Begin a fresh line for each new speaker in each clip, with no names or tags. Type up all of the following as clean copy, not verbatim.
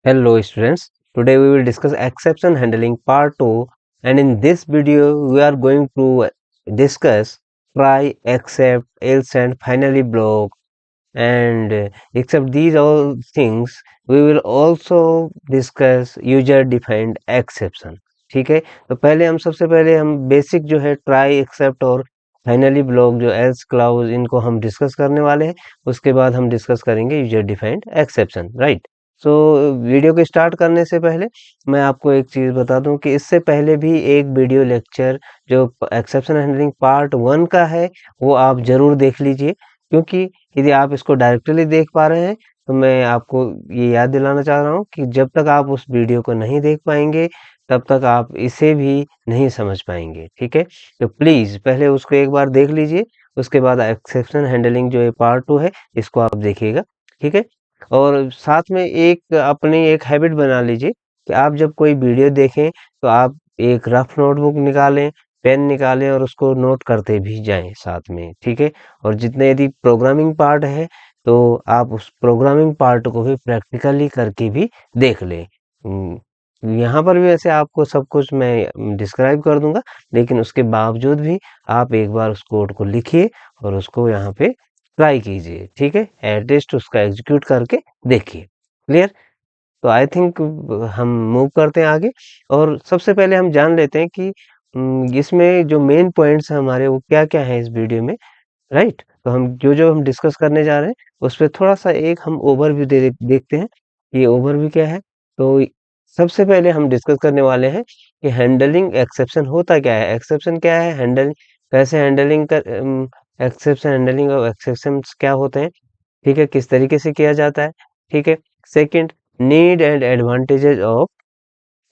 Hello students, today we will discuss exception handling part 2, and in this video we are going to discuss try, except, else and finally block, and except these all things we will also discuss user defined exception. ठीक है, तो पहले हम सबसे पहले हम basic जो है ट्राई, एक्सेप्ट और फाइनली ब्लॉक जो एल्स क्लाउज इनको हम डिस्कस करने वाले हैं। उसके बाद हम डिस्कस करेंगे user defined exception, right. So video को स्टार्ट करने से पहले मैं आपको एक चीज़ बता दूं कि इससे पहले भी एक वीडियो लेक्चर जो एक्सेप्शन हैंडलिंग पार्ट 1 का है वो आप ज़रूर देख लीजिए, क्योंकि यदि आप इसको डायरेक्टली देख पा रहे हैं तो मैं आपको ये याद दिलाना चाह रहा हूँ कि जब तक आप उस वीडियो को नहीं देख पाएंगे तब तक आप इसे भी नहीं समझ पाएंगे। ठीक है, तो प्लीज़ पहले उसको एक बार देख लीजिए, उसके बाद एक्सेप्शन हैंडलिंग जो है पार्ट 2 है इसको आप देखिएगा। ठीक है, और साथ में एक अपनी एक हैबिट बना लीजिए कि आप जब कोई वीडियो देखें तो आप एक रफ नोटबुक निकालें, पेन निकालें और उसको नोट करते भी जाएं साथ में। ठीक है, और जितने यदि प्रोग्रामिंग पार्ट है तो आप उस प्रोग्रामिंग पार्ट को भी प्रैक्टिकली करके भी देख लें। यहाँ पर भी वैसे आपको सब कुछ मैं डिस्क्राइब कर दूंगा, लेकिन उसके बावजूद भी आप एक बार उस कोड को लिखिए और उसको यहाँ पे ट्राई कीजिए। ठीक है, एटलीस्ट उसका एग्जीक्यूट करके देखिए। क्लियर? तो आई थिंक हम मूव करते हैं आगे, और सबसे पहले हम जान लेते हैं कि इसमें जो मेन पॉइंट्स हैं हमारे वो क्या-क्या हैं इस वीडियो में, राइट? तो हम जो हम डिस्कस करने जा रहे हैं उस पे थोड़ा-सा एक हम ओवरव्यू देखते हैं। ये ओवरव्यू क्या है? तो सबसे पहले हम डिस्कस करने वाले हैं कि हैंडलिंग एक्सेप्शन होता क्या है? एक्सेप्शन क्या है? कैसे हैंडलिंग एक्सेप्शन हैंडलिंग और एक्सेप्शंस क्या होते हैं? ठीक है, किस तरीके से किया जाता है? ठीक है। Second, need and advantages of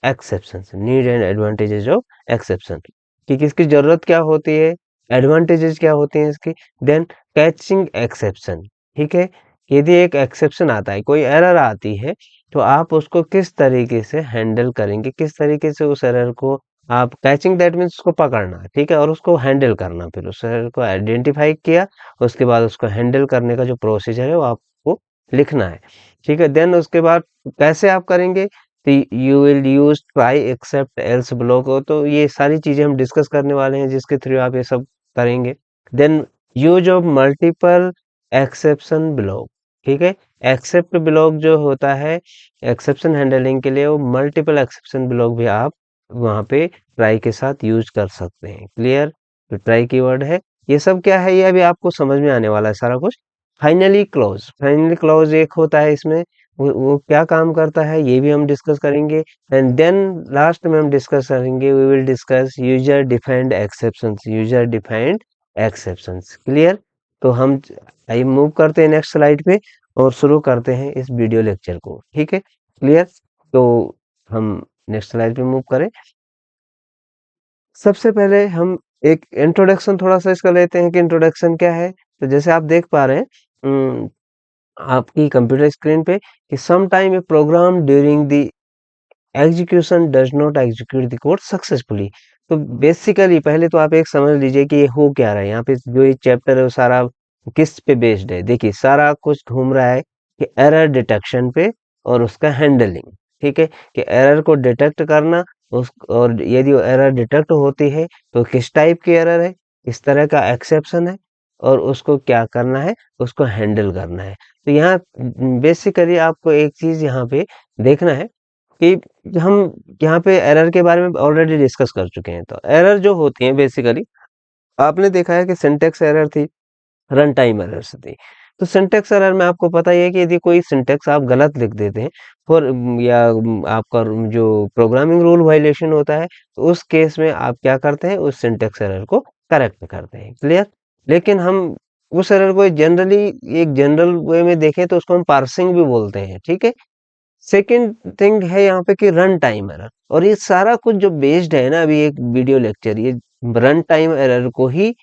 exceptions, need and advantages of exception, कि किसकी जरूरत क्या होती है, एडवांटेजेस क्या होती हैं इसकी। देन कैचिंग एक्सेप्शन, ठीक है, यदि एक एक्सेप्शन आता है, कोई एरर आती है, तो आप उसको किस तरीके से हैंडल करेंगे, किस तरीके से उस एरर को आप कैचिंग, दैट मीन्स उसको पकड़ना, ठीक है, और उसको हैंडल करना। फिर उस एरर को आइडेंटिफाई किया, उसके बाद उसको हैंडल करने का जो प्रोसीजर है वो आपको लिखना है। ठीक है, देन उसके बाद कैसे आप करेंगे, तो you will use try except else block हो, तो ये सारी चीजें हम डिस्कस करने वाले हैं जिसके थ्रू आप ये सब करेंगे। Then use of multiple exception block, ठीक है, एक्सेप्ट ब्लॉक जो होता है एक्सेप्शन हैंडलिंग के लिए, वो मल्टीपल एक्सेप्शन ब्लॉक भी आप वहाँ पे ट्राई के साथ यूज कर सकते हैं। क्लियर? तो ट्राई कीवर्ड है, ये सब क्या है ये अभी आपको समझ में आने वाला है सारा कुछ। फाइनली क्लॉज एक होता है इसमें, वो क्या काम करता है ये भी हम डिस्कस करेंगे। एंड देन लास्ट में हम डिस्कस करेंगे, we will discuss user defined exceptions, user defined exceptions. Clear? तो हम आइए मूव करते हैं नेक्स्ट स्लाइड पे और शुरू करते हैं इस वीडियो लेक्चर को। ठीक है, क्लियर? तो हम नेक्स्ट स्लाइड पे मूव करें। सबसे पहले हम एक इंट्रोडक्शन थोड़ा सा इसका लेते हैं कि इंट्रोडक्शन क्या है। तो जैसे आप देख पा रहे हैं आपकी कंप्यूटर स्क्रीन पे कि some time a program during the execution does not execute the code successfully. तो बेसिकली पहले तो आप एक समझ लीजिए कि ये हो क्या रहा है यहाँ पे, जो ये चैप्टर है वो सारा किस पे बेस्ड है। देखिए सारा कुछ घूम रहा है कि एरर डिटेक्शन पे और उसका हैंडलिंग। ठीक है, कि एरर को डिटेक्ट करना, उस और यदि वो एरर डिटेक्ट होती है तो किस टाइप की एरर है, किस तरह का एक्सेप्शन है, और उसको क्या करना है, उसको हैंडल करना है। तो यहाँ बेसिकली आपको एक चीज यहाँ पे देखना है कि हम यहाँ पे एरर के बारे में ऑलरेडी डिस्कस कर चुके हैं। तो एरर जो होती हैं बेसिकली आपने देखा है कि सिंटेक्स एरर थी, रन टाइम एरर्स थी। तो सिंटेक्स एरर में आपको पता ही है कि यदि कोई सिंटेक्स आप गलत लिख देते हैं फॉर या आपका जो प्रोग्रामिंग रूल वायलेशन होता है, तो उस केस में आप क्या करते हैं, उस सिंटेक्स एरर को करेक्ट करते हैं। क्लियर? लेकिन हम उस एरर को जनरली एक जनरल वे में देखें तो उसको हम पार्सिंग भी बोलते हैं। ठीक है, सेकंड थिंग है यहाँ पे कि रन टाइम एरर, और ये सारा कुछ जो बेस्ड है ना अभी एक वीडियो लेक्चर, ये रन टाइम एरर को ही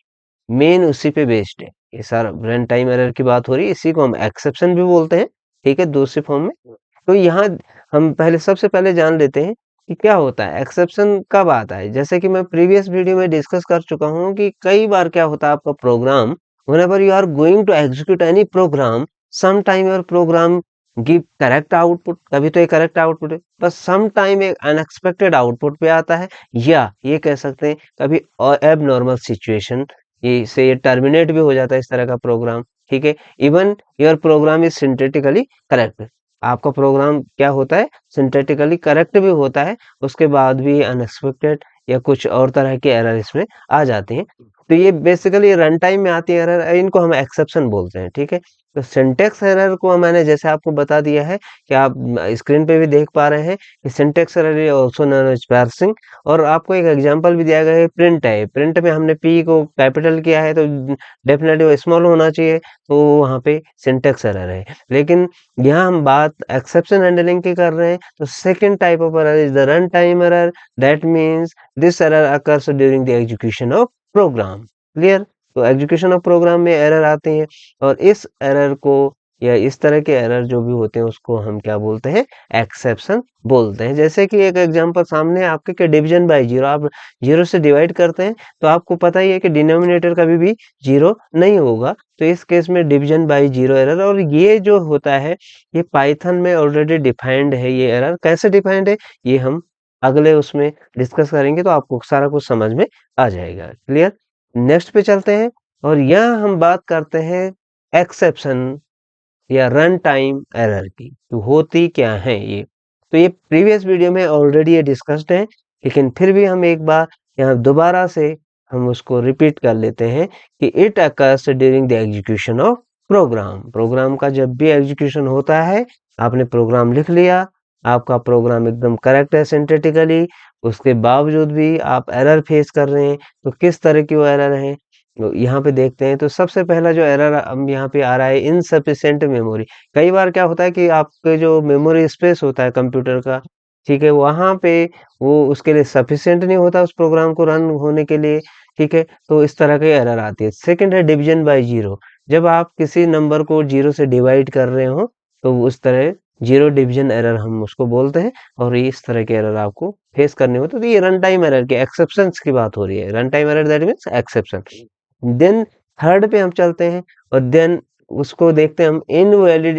मेन उसी पे बेस्ड है। ये सारा रन टाइम एरर की बात हो रही है, इसी को हम एक्सेप्शन भी बोलते हैं। ठीक है, दूसरे फॉर्म में। तो यहाँ हम पहले सबसे पहले जान लेते हैं कि क्या होता है एक्सेप्शन, कब आता है। जैसे कि मैं प्रीवियस वीडियो में डिस्कस कर चुका हूँ कि कई बार क्या होता है आपका programme, whenever you are going to execute any program, sometime your program give correct output, तभी तो ये करेक्ट आउटपुट है। बस सम टाइम एक अनएक्सपेक्टेड आउटपुट पे आता है, या ये कह सकते हैं कभी एबनॉर्मल सिचुएशन ये से ये टर्मिनेट भी हो जाता है इस तरह का प्रोग्राम, ठीक है। Even your program is synthetically correct, आपका प्रोग्राम क्या होता है, सिंथेटिकली करेक्ट भी होता है, उसके बाद भी अनएक्सपेक्टेड या कुछ और तरह के एरर इसमें आ जाते हैं। तो ये बेसिकली रन टाइम में आती है एरर, इनको हम एक्सेप्शन बोलते हैं, ठीक है। तो सिंटेक्स एरर को मैंने जैसे आपको बता दिया है कि आप स्क्रीन पे भी देख पा रहे हैं कि syntax error is also known as parsing. और आपको एक एग्जांपल भी दिया गया है, प्रिंट है, प्रिंट में हमने पी को कैपिटल किया है तो डेफिनेटली वो स्मॉल होना चाहिए, तो वहाँ पे सिंटेक्स एरर है। लेकिन यहाँ हम बात एक्सेप्शन हैंडलिंग की कर रहे हैं, तो second type of error is the run time error. That means this error occurs during the execution of program. Clear? तो एग्जीक्यूशन ऑफ प्रोग्राम में एरर आते हैं, और इस एरर को या इस तरह के एरर जो भी होते हैं उसको हम क्या बोलते हैं, एक्सेप्शन बोलते हैं। जैसे कि एक एग्जांपल सामने है आपके कि डिवीजन बाय जीरो, आप जीरो से डिवाइड करते हैं तो आपको पता ही है कि डिनोमिनेटर कभी भी जीरो नहीं होगा, तो इस केस में डिवीजन बाय जीरो एरर। और ये जो होता है ये पाइथन में ऑलरेडी डिफाइंड है, ये एरर कैसे डिफाइंड है ये हम अगले उसमें डिस्कस करेंगे, तो आपको सारा कुछ समझ में आ जाएगा। क्लियर? नेक्स्ट पे चलते हैं, और यहाँ हम बात करते हैं एक्सेप्शन या रन टाइम एरर की। तो होती क्या है ये, तो ये प्रीवियस वीडियो में ऑलरेडी ये डिस्कस्ड है, लेकिन फिर भी हम एक बार यहाँ दोबारा से हम उसको रिपीट कर लेते हैं कि it occurs during the execution of program. Program का जब भी एग्जीक्यूशन होता है, आपने प्रोग्राम लिख लिया, आपका प्रोग्राम एकदम करेक्ट है सिंथेटिकली, उसके बावजूद भी आप एरर फेस कर रहे हैं, तो किस तरह की वो एरर है तो यहाँ पे देखते हैं। तो सबसे पहला जो एरर हम यहाँ पे आ रहा है, इनसफिशिएंट मेमोरी। कई बार क्या होता है कि आपके जो मेमोरी स्पेस होता है कंप्यूटर का, ठीक है, वहाँ पे वो उसके लिए सफिशिएंट नहीं होता उस प्रोग्राम को रन होने के लिए, ठीक है। तो इस तरह की एरर आती है। सेकंड है डिवीजन बाय जीरो। जब आप किसी नंबर को जीरो से डिवाइड कर रहे हो तो उस तरह जीरो डिवीजन एरर हम उसको बोलते हैं, और इस तरह के एरर आपको फेस करने होते हैं। तो ये रन टाइम एरर के एक्सेप्शंस की बात हो रही है, run time error that means exception. Then third पे हम चलते हैं, और देन उसको देखते हैं हम, इनवैलिड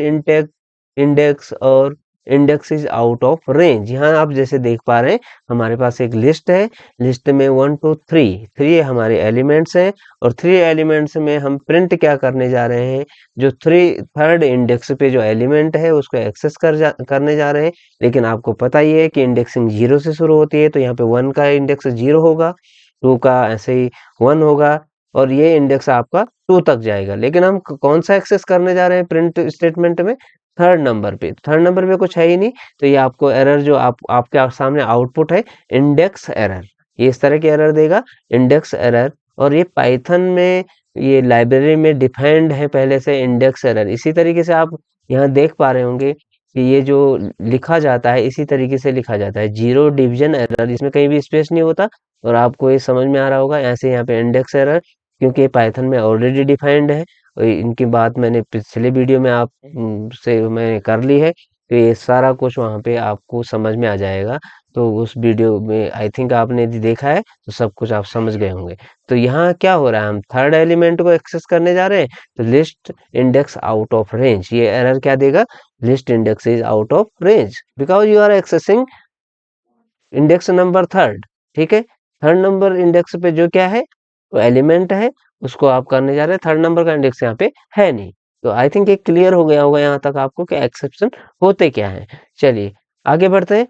इंडेक्स और index is out of range. यहाँ आप जैसे देख पा रहे हैं हमारे पास एक लिस्ट है, लिस्ट में 1 2 3 3 हमारे एलिमेंट्स हैं, और 3 एलिमेंट्स में हम प्रिंट क्या करने जा रहे हैं, जो थर्ड इंडेक्स पे जो एलिमेंट है उसको एक्सेस करने जा रहे हैं। लेकिन आपको पता ही है कि इंडेक्सिंग जीरो से शुरू होती है, तो यहाँ पे 1 का इंडेक्स जीरो होगा, 2 का ऐसे ही 1 होगा, और ये इंडेक्स आपका 2 तक जाएगा। लेकिन हम कौन सा एक्सेस करने जा रहे हैं प्रिंट स्टेटमेंट में, थर्ड नंबर पे। थर्ड नंबर पे कुछ है ही नहीं, तो ये आपको एरर जो आपके सामने आउटपुट है, इंडेक्स एरर, ये इस तरह की एरर देगा, इंडेक्स एरर। और ये पाइथन में ये लाइब्रेरी में डिफाइंड है पहले से इंडेक्स एरर। इसी तरीके से आप यहाँ देख पा रहे होंगे कि ये जो लिखा जाता है इसी तरीके से लिखा जाता है, जीरो डिवीजन एरर, इसमें कहीं भी स्पेस नहीं होता। और आपको ये समझ में आ रहा होगा ऐसे यहाँ पे इंडेक्स एरर, क्योंकि ये पाइथन में ऑलरेडी डिफाइंड है, और इनकी बात मैंने पिछले वीडियो में आप से मैंने कर ली है, तो ये सारा कुछ वहाँ पे आपको समझ में आ जाएगा। तो उस वीडियो में आई थिंक आपने यदि देखा है तो सब कुछ आप समझ गए होंगे। तो यहाँ क्या हो रहा है, हम थर्ड एलिमेंट को एक्सेस करने जा रहे हैं, तो list index out of range, ये एरर क्या देगा, list index is out of range because you are accessing index number third, ठीक है। थर्ड नंबर इंडेक्स पे जो क्या है, तो एलिमेंट है, उसको आप करने जा रहे हैं, थर्ड नंबर का इंडेक्स यहाँ पे है नहीं। तो आई थिंक ये क्लियर हो गया होगा यहाँ तक आपको कि एक्सेप्शन होते क्या है। चलिए आगे बढ़ते हैं।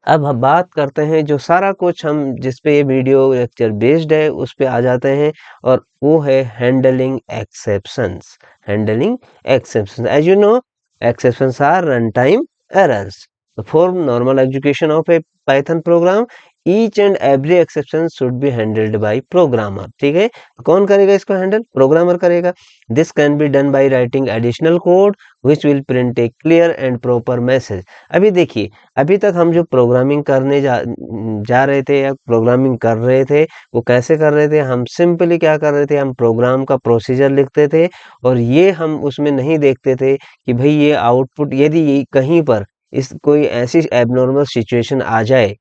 अब हम बात करते हैं जो सारा कुछ हम जिस पे ये वीडियो लेक्चर बेस्ड है उस पे आ जाते हैं, और वो है handling exceptions. Handling exceptions, as you know, exceptions are runtime errors. So for normal execution of a Python program, each and every exception should be handled by programmer. ठीक है, कौन करेगा इसको हैंडल, प्रोग्रामर करेगा। This can be done by writing additional code which will print a clear and proper message. अभी देखिए, अभी तक हम जो प्रोग्रामिंग करने जा रहे थे या प्रोग्रामिंग कर रहे थे, वो कैसे कर रहे थे, हम सिंपली क्या कर रहे थे, हम प्रोग्राम का प्रोसीजर लिखते थे, और ये हम उसमें नहीं देखते थे कि भाई ये आउटपुट यदि ये कहीं पर इस कोई ऐसी एबनॉर्मल सिचुएशन आ जाए,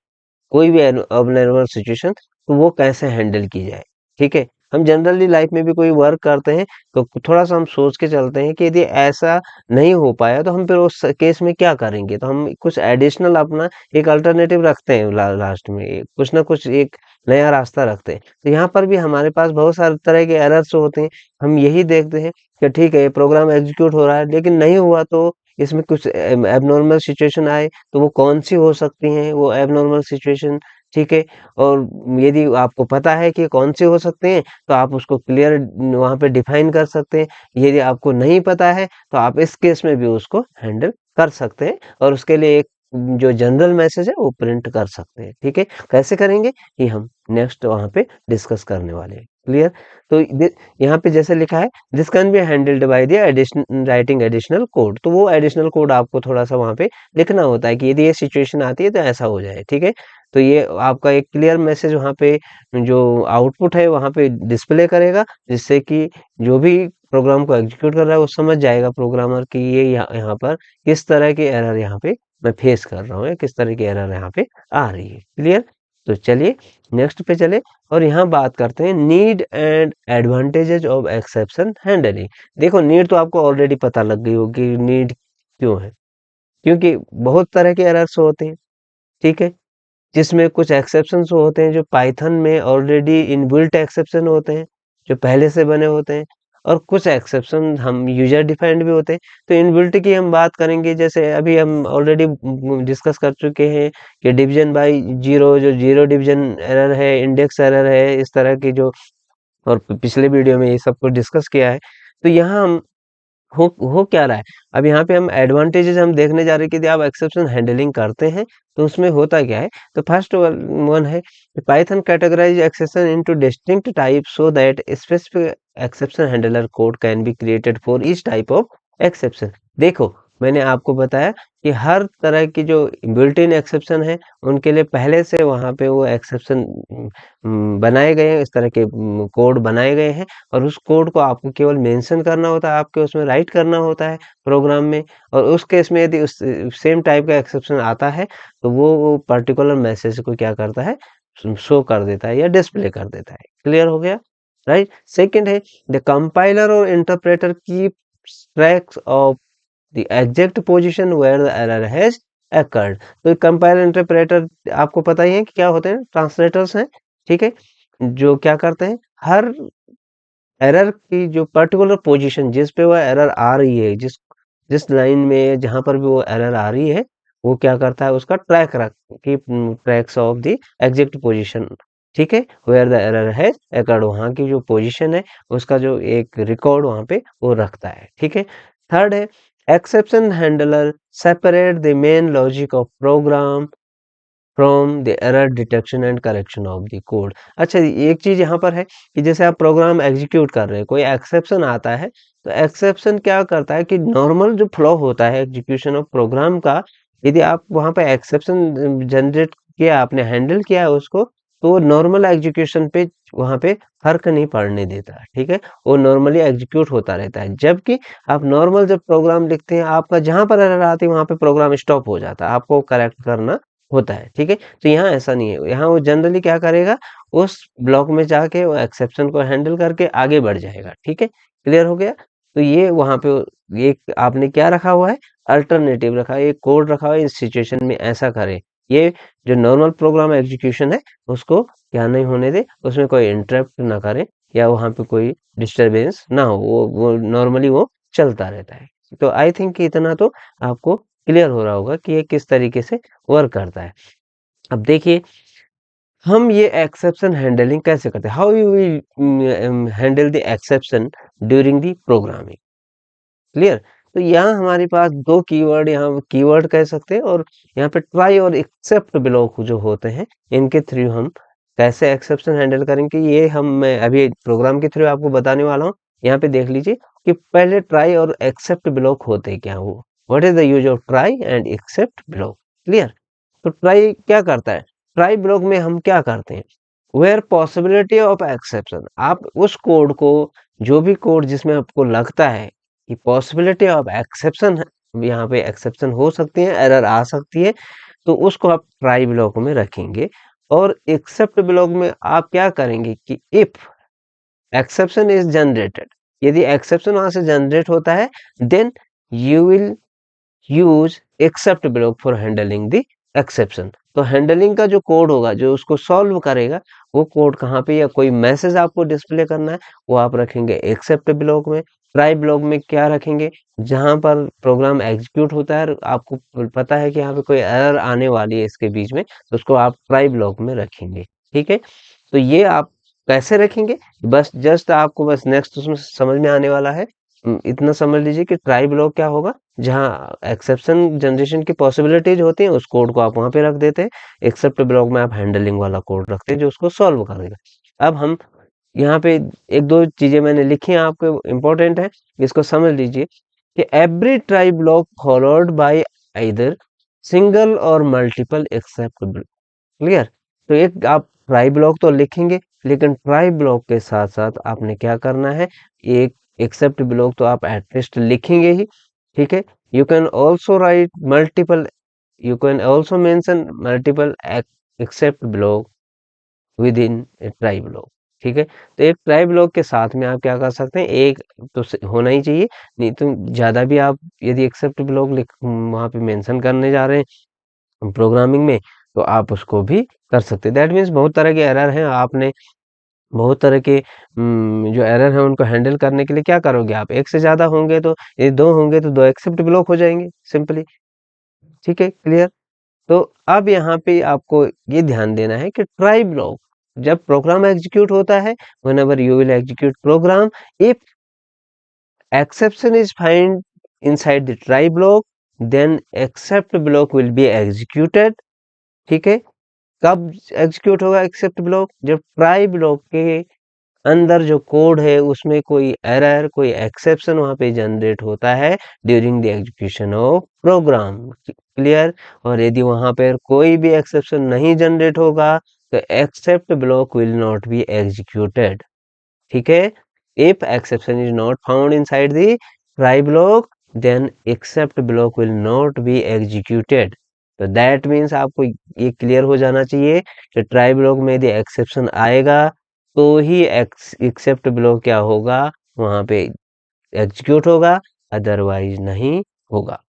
कोई भी एबनॉर्मल सिचुएशन, तो वो कैसे हैंडल की जाए, ठीक है। हम जनरली लाइफ में भी कोई वर्क करते हैं तो थोड़ा सा हम सोच के चलते हैं कि यदि ऐसा नहीं हो पाया तो हम फिर उस केस में क्या करेंगे, तो हम कुछ एडिशनल अपना एक अल्टरनेटिव रखते हैं, लास्ट में कुछ ना कुछ एक नया रास्ता रखते हैं। तो यहाँ पर भी हमारे पास बहुत सारे तरह के एरर्स होते हैं। हम यही देखते हैं कि ठीक है, ये प्रोग्राम एग्जीक्यूट हो रहा है लेकिन नहीं हुआ, तो इसमें कुछ एबनॉर्मल सिचुएशन आए तो वो कौन सी हो सकती हैं वो एबनॉर्मल सिचुएशन, ठीक है। और यदि आपको पता है कि कौन से हो सकते हैं तो आप उसको क्लियर वहाँ पे डिफाइन कर सकते हैं। यदि आपको नहीं पता है तो आप इस केस में भी उसको हैंडल कर सकते हैं और उसके लिए एक जो जनरल मैसेज है वो प्रिंट कर सकते हैं, ठीक है। कैसे करेंगे ये हम नेक्स्ट वहाँ पे डिस्कस करने वाले हैं, क्लियर। तो यहाँ पे जैसे लिखा है this can be handled by the addition writing additional code, तो वो एडिशनल कोड आपको थोड़ा सा वहाँ पे लिखना होता है कि यदि ये सिचुएशन आती है तो ऐसा हो जाए, ठीक है। तो ये आपका एक क्लियर मैसेज वहाँ पे जो आउटपुट है वहाँ पे डिस्प्ले करेगा, जिससे कि जो भी प्रोग्राम को एग्जीक्यूट कर रहा है वो समझ जाएगा प्रोग्रामर कि ये यहाँ पर किस तरह की एरर यहाँ पे मैं फेस कर रहा हूँ या किस तरह की एरर यहाँ पे आ रही है, क्लियर। तो चलिए नेक्स्ट पे चले और यहाँ बात करते हैं need and advantages of exception handling. देखो नीड तो आपको ऑलरेडी पता लग गई होगी, नीड क्यों है, क्योंकि बहुत तरह के एरर्स होते हैं, ठीक है। जिसमें कुछ एक्सेप्शंस होते हैं जो पाइथन में ऑलरेडी इनबिल्ट एक्सेप्शन होते हैं, जो पहले से बने होते हैं, और कुछ एक्सेप्शन हम यूजर डिफाइंड भी होते हैं। तो इनबिल्ट की हम बात करेंगे, जैसे अभी हम ऑलरेडी डिस्कस कर चुके हैं कि डिवीजन बाय जीरो, जो जीरो डिवीजन एरर है, इंडेक्स एरर है, इस तरह की जो, और पिछले वीडियो में ये सब कुछ डिस्कस किया है। तो यहाँ हम हो क्या रहा है, अब यहाँ पे हम एडवांटेजेस हम देखने जा रहे हैं कि यदि आप एक्सेप्शन हैंडलिंग करते हैं तो उसमें होता क्या है। तो फर्स्ट वन है Python categorize exception into distinct type so that specific exception handler code can be created for each type of exception. देखो मैंने आपको बताया कि हर तरह की जो बिल्ट इन एक्सेप्शन है उनके लिए पहले से वहाँ पे वो एक्सेप्शन बनाए गए हैं, इस तरह के कोड बनाए गए हैं, और उस कोड को आपको केवल मेंशन करना होता है, आपके उसमें राइट करना होता है प्रोग्राम में। और उस केस में यदि उस सेम टाइप का एक्सेप्शन आता है तो वो पर्टिकुलर मैसेज को क्या करता है, शो कर देता है या डिस्प्ले कर देता है, क्लियर हो गया, राइट। सेकंड है द कंपाइलर और interpreter keep tracks of the exact position where the error has occurred। तो कंपाइलर इंटरप्रेटर आपको पता ही है कि क्या होते हैं, ट्रांसलेटर्स हैं, ठीक है, जो क्या करते हैं हर एरर की जो पर्टिकुलर पोजीशन जिस पे वो एरर आ रही है, जिस जिस लाइन में जहां पर भी वो एरर आ रही है, वो क्या करता है उसका ट्रैक रख की tracks of the exact position, ठीक है, वेयर द एरर है एकड़, वहां की जो पोजीशन है उसका जो एक रिकॉर्ड वहां पे वो रखता है, ठीक है। थर्ड है exception handler separate the main logic of program from the error detection and correction of the code. अच्छा एक चीज यहाँ पर है कि जैसे आप प्रोग्राम एग्जीक्यूट कर रहे हैं, कोई एक्सेप्शन आता है, तो एक्सेप्शन क्या करता है कि नॉर्मल जो फ्लो होता है एग्जीक्यूशन ऑफ प्रोग्राम का, यदि आप वहाँ पे एक्सेप्शन जनरेट किया, आपने हैंडल किया है उसको, तो नॉर्मल एग्जीक्यूशन पे वहाँ पे फर्क नहीं पड़ने देता, ठीक है, वो नॉर्मली एग्जीक्यूट होता रहता है। जबकि आप नॉर्मल जब प्रोग्राम लिखते हैं, आपका जहाँ पर एरर आती है वहाँ पे प्रोग्राम स्टॉप हो जाता है, आपको करेक्ट करना होता है, ठीक है। तो यहाँ ऐसा नहीं है, यहाँ वो जनरली क्या करेगा, उस ब्लॉक में जाके वो एक्सेप्शन को हैंडल करके आगे बढ़ जाएगा, ठीक है, क्लियर हो गया। तो ये वहाँ पे एक आपने क्या रखा हुआ है, अल्टरनेटिव रखा है, एक कोड रखा हुआ है, इस सिचुएशन में ऐसा करे। ये जो नॉर्मल प्रोग्राम एग्जीक्यूशन है उसको क्या नहीं होने दे, उसमें कोई इंटरप्ट ना करे या वहाँ पे कोई डिस्टरबेंस ना हो, वो नॉर्मली वो चलता रहता है। तो आई थिंक कि इतना तो आपको क्लियर हो रहा होगा कि ये किस तरीके से वर्क करता है। अब देखिए हम ये एक्सेप्शन हैंडलिंग कैसे करते हैं, how you will handle the exception during the programming, clear. तो यहाँ हमारे पास दो कीवर्ड, यहाँ कीवर्ड कह सकते हैं, और यहाँ पे ट्राई और एक्सेप्ट ब्लॉक जो होते हैं, इनके थ्रू हम कैसे एक्सेप्शन हैंडल करेंगे, ये मैं अभी प्रोग्राम के थ्रू आपको बताने वाला हूँ। यहाँ पे देख लीजिए कि पहले ट्राई और एक्सेप्ट ब्लॉक होते क्या हो, what is the use of try and except block, clear. तो ट्राई क्या करता है, ट्राई ब्लॉक में हम क्या करते हैं, वेयर पॉसिबिलिटी ऑफ एक्सेप्शन, आप उस कोड को, जो भी कोड जिसमें आपको लगता है कि पॉसिबिलिटी ऑफ एक्सेप्शन, यहाँ पे एक्सेप्शन हो सकती है, एरर आ सकती है, तो उसको आप ट्राई ब्लॉक में रखेंगे। और एक्सेप्ट ब्लॉक में आप क्या करेंगे कि इफ एक्सेप्शन इज जनरेटेड, यदि एक्सेप्शन वहां से जनरेट होता है, then you will use except block for handling the exception. तो हैंडलिंग का जो कोड होगा जो उसको सॉल्व करेगा, वो कोड कहाँ पे, या कोई मैसेज आपको डिस्प्ले करना है, वो आप रखेंगे एक्सेप्ट ब्लॉक में। ट्राई ब्लॉक में क्या रखेंगे, जहां पर प्रोग्राम एग्जीक्यूट होता है, आपको पता है कि यहाँ पे कोई एरर आने वाली है इसके बीच में, तो उसको आप ट्राई ब्लॉक में रखेंगे। ठीक है, तो ये आप कैसे रखेंगे, बस जस्ट आपको बस नेक्स्ट उसमें समझ में आने वाला है। इतना समझ लीजिए कि ट्राई ब्लॉक क्या होगा, जहाँ एक्सेप्शन जनरेशन की पॉसिबिलिटीज होती हैं, उस कोड को आप वहां पे रख देते हैं। एक्सेप्ट ब्लॉक में आप हैंडलिंग वाला कोड रखते हैं जो उसको सॉल्व करेगा। अब हम यहाँ पे एक दो चीजें मैंने लिखी हैं, आपको इंपॉर्टेंट है, इसको समझ लीजिए कि every try block followed by either single और मल्टीपल एक्सेप्ट। क्लियर, तो एक आप ट्राई ब्लॉक तो लिखेंगे, लेकिन ट्राई ब्लॉक के साथ साथ आपने क्या करना है, एक एक्सेप्ट ब्लॉक तो आप एटलीस्ट लिखेंगे ही। ठीक है, you can also right multiple, you can also mention multiple except block within a try block. ठीक है, तो एक ट्राई ब्लॉक के साथ में आप क्या कर सकते हैं, एक तो होना ही चाहिए, नहीं तो ज्यादा भी आप यदि एक्सेप्ट ब्लॉक लिख वहां पे मेंशन करने जा रहे हैं प्रोग्रामिंग में, तो आप उसको भी कर सकते हैं। दैट मीन्स बहुत तरह के एरर हैं, आपने बहुत तरह के जो एरर हैं उनको हैंडल करने के लिए क्या करोगे, आप एक से ज्यादा होंगे तो, ये दो होंगे तो दो एक्सेप्ट ब्लॉक हो जाएंगे सिंपली। ठीक है, क्लियर। तो अब यहाँ पे आपको ये ध्यान देना है कि ट्राई ब्लॉक जब प्रोग्राम एग्जीक्यूट होता है, whenever you will execute program, if exception is found inside the try block, then except block will be executed। ठीक है, कब एग्जीक्यूट होगा एक्सेप्ट ब्लॉक, जब ट्राई ब्लॉक के अंदर जो कोड है उसमें कोई एरर, कोई एक्सेप्शन वहां पे जनरेट होता है during the execution of program. Clear, और यदि वहां पर कोई भी एक्सेप्शन नहीं जनरेट होगा, तो except block will not be executed. ठीक है, if exception is not found inside the try block, then except block will not be executed. तो दैट मीन्स आपको ये क्लियर हो जाना चाहिए कि ट्राई ब्लॉक में यदि एक्सेप्शन आएगा, तो ही एक्सेप्ट ब्लॉक क्या होगा, वहां पे एग्जीक्यूट होगा, अदरवाइज नहीं होगा।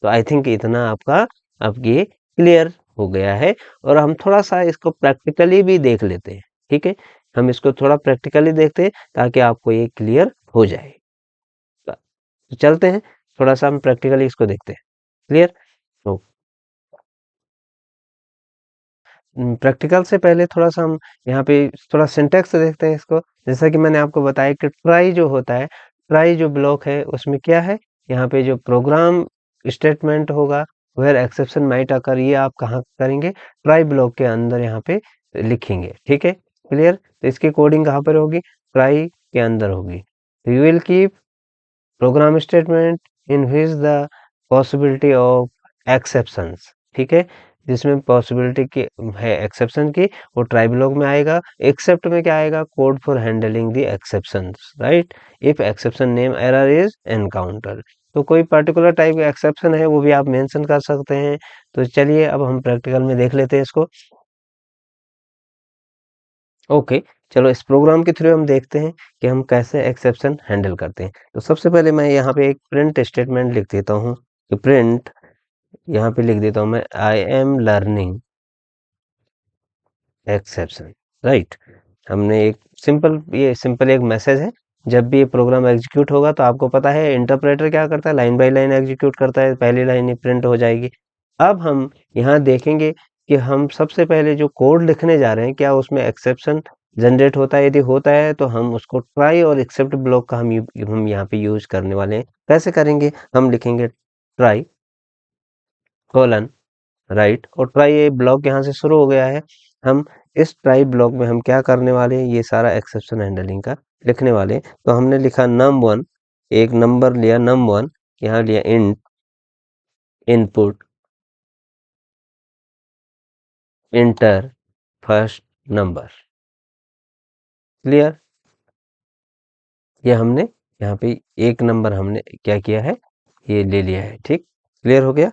तो आई थिंक इतना आपका अब ये क्लियर हो गया है, और हम थोड़ा सा इसको प्रैक्टिकली भी देख लेते हैं। ठीक है, हम इसको थोड़ा प्रैक्टिकली देखते हैं ताकि आपको ये क्लियर हो जाए। तो चलते हैं, थोड़ा सा हम प्रैक्टिकली इसको देखते हैं। क्लियर, तो प्रैक्टिकल से पहले थोड़ा सा हम यहाँ पे थोड़ा सिंटेक्स देखते हैं इसको। जैसा कि मैंने आपको बताया कि ट्राई जो होता है, ट्राई जो ब्लॉक है उसमें क्या है, यहाँ पे जो प्रोग्राम स्टेटमेंट होगा वेयर एक्सेप्शन माइट अकर, ये आप कहाँ करेंगे, ट्राई ब्लॉक के अंदर यहाँ पे लिखेंगे। ठीक है, क्लियर, तो इसकी कोडिंग कहाँ पर होगी, ट्राई के अंदर होगी। You will keep program statement in which the possibility of exceptions. ठीक है, जिसमें पॉसिबिलिटी की है एक्सेप्शन की, वो ट्राई ब्लॉक में आएगा। एक्सेप्ट में क्या आएगा, code for handling the exceptions, right. If exception name error is encounter, तो कोई पर्टिकुलर टाइप का एक्सेप्शन है वो भी आप मेंशन कर सकते हैं। तो चलिए अब हम प्रैक्टिकल में देख लेते हैं इसको। ओके, चलो इस प्रोग्राम के थ्रू हम देखते हैं कि हम कैसे एक्सेप्शन हैंडल करते हैं। तो सबसे पहले मैं यहाँ पे एक प्रिंट स्टेटमेंट लिख देता हूँ, तो प्रिंट यहाँ पे लिख देता हूँ मैं, I am learning exception, right. हमने एक सिंपल, ये सिंपल एक मैसेज है। जब भी ये प्रोग्राम एग्जीक्यूट होगा तो आपको पता है इंटरप्रेटर क्या करता है, लाइन बाय लाइन एग्जीक्यूट करता है, पहली लाइन ही प्रिंट हो जाएगी। अब हम यहाँ देखेंगे कि हम सबसे पहले जो कोड लिखने जा रहे हैं, क्या उसमें एक्सेप्शन जनरेट होता है, यदि होता है तो हम उसको ट्राई और एक्सेप्ट ब्लॉक का हम यहाँ पे यूज करने वाले हैं। कैसे करेंगे, हम लिखेंगे ट्राई कोलन, राइट, और ट्राई ये ब्लॉक यहाँ से शुरू हो गया है। हम इस ट्राई ब्लॉक में हम क्या करने वाले हैं, ये सारा एक्सेप्शन हैंडलिंग का लिखने वाले हैं। तो हमने लिखा num1, एक नंबर लिया num1, यहाँ लिया int input inter first number. Clear, ये हमने यहाँ पे एक नंबर हमने क्या किया है, ये ले लिया है। ठीक, क्लियर हो गया।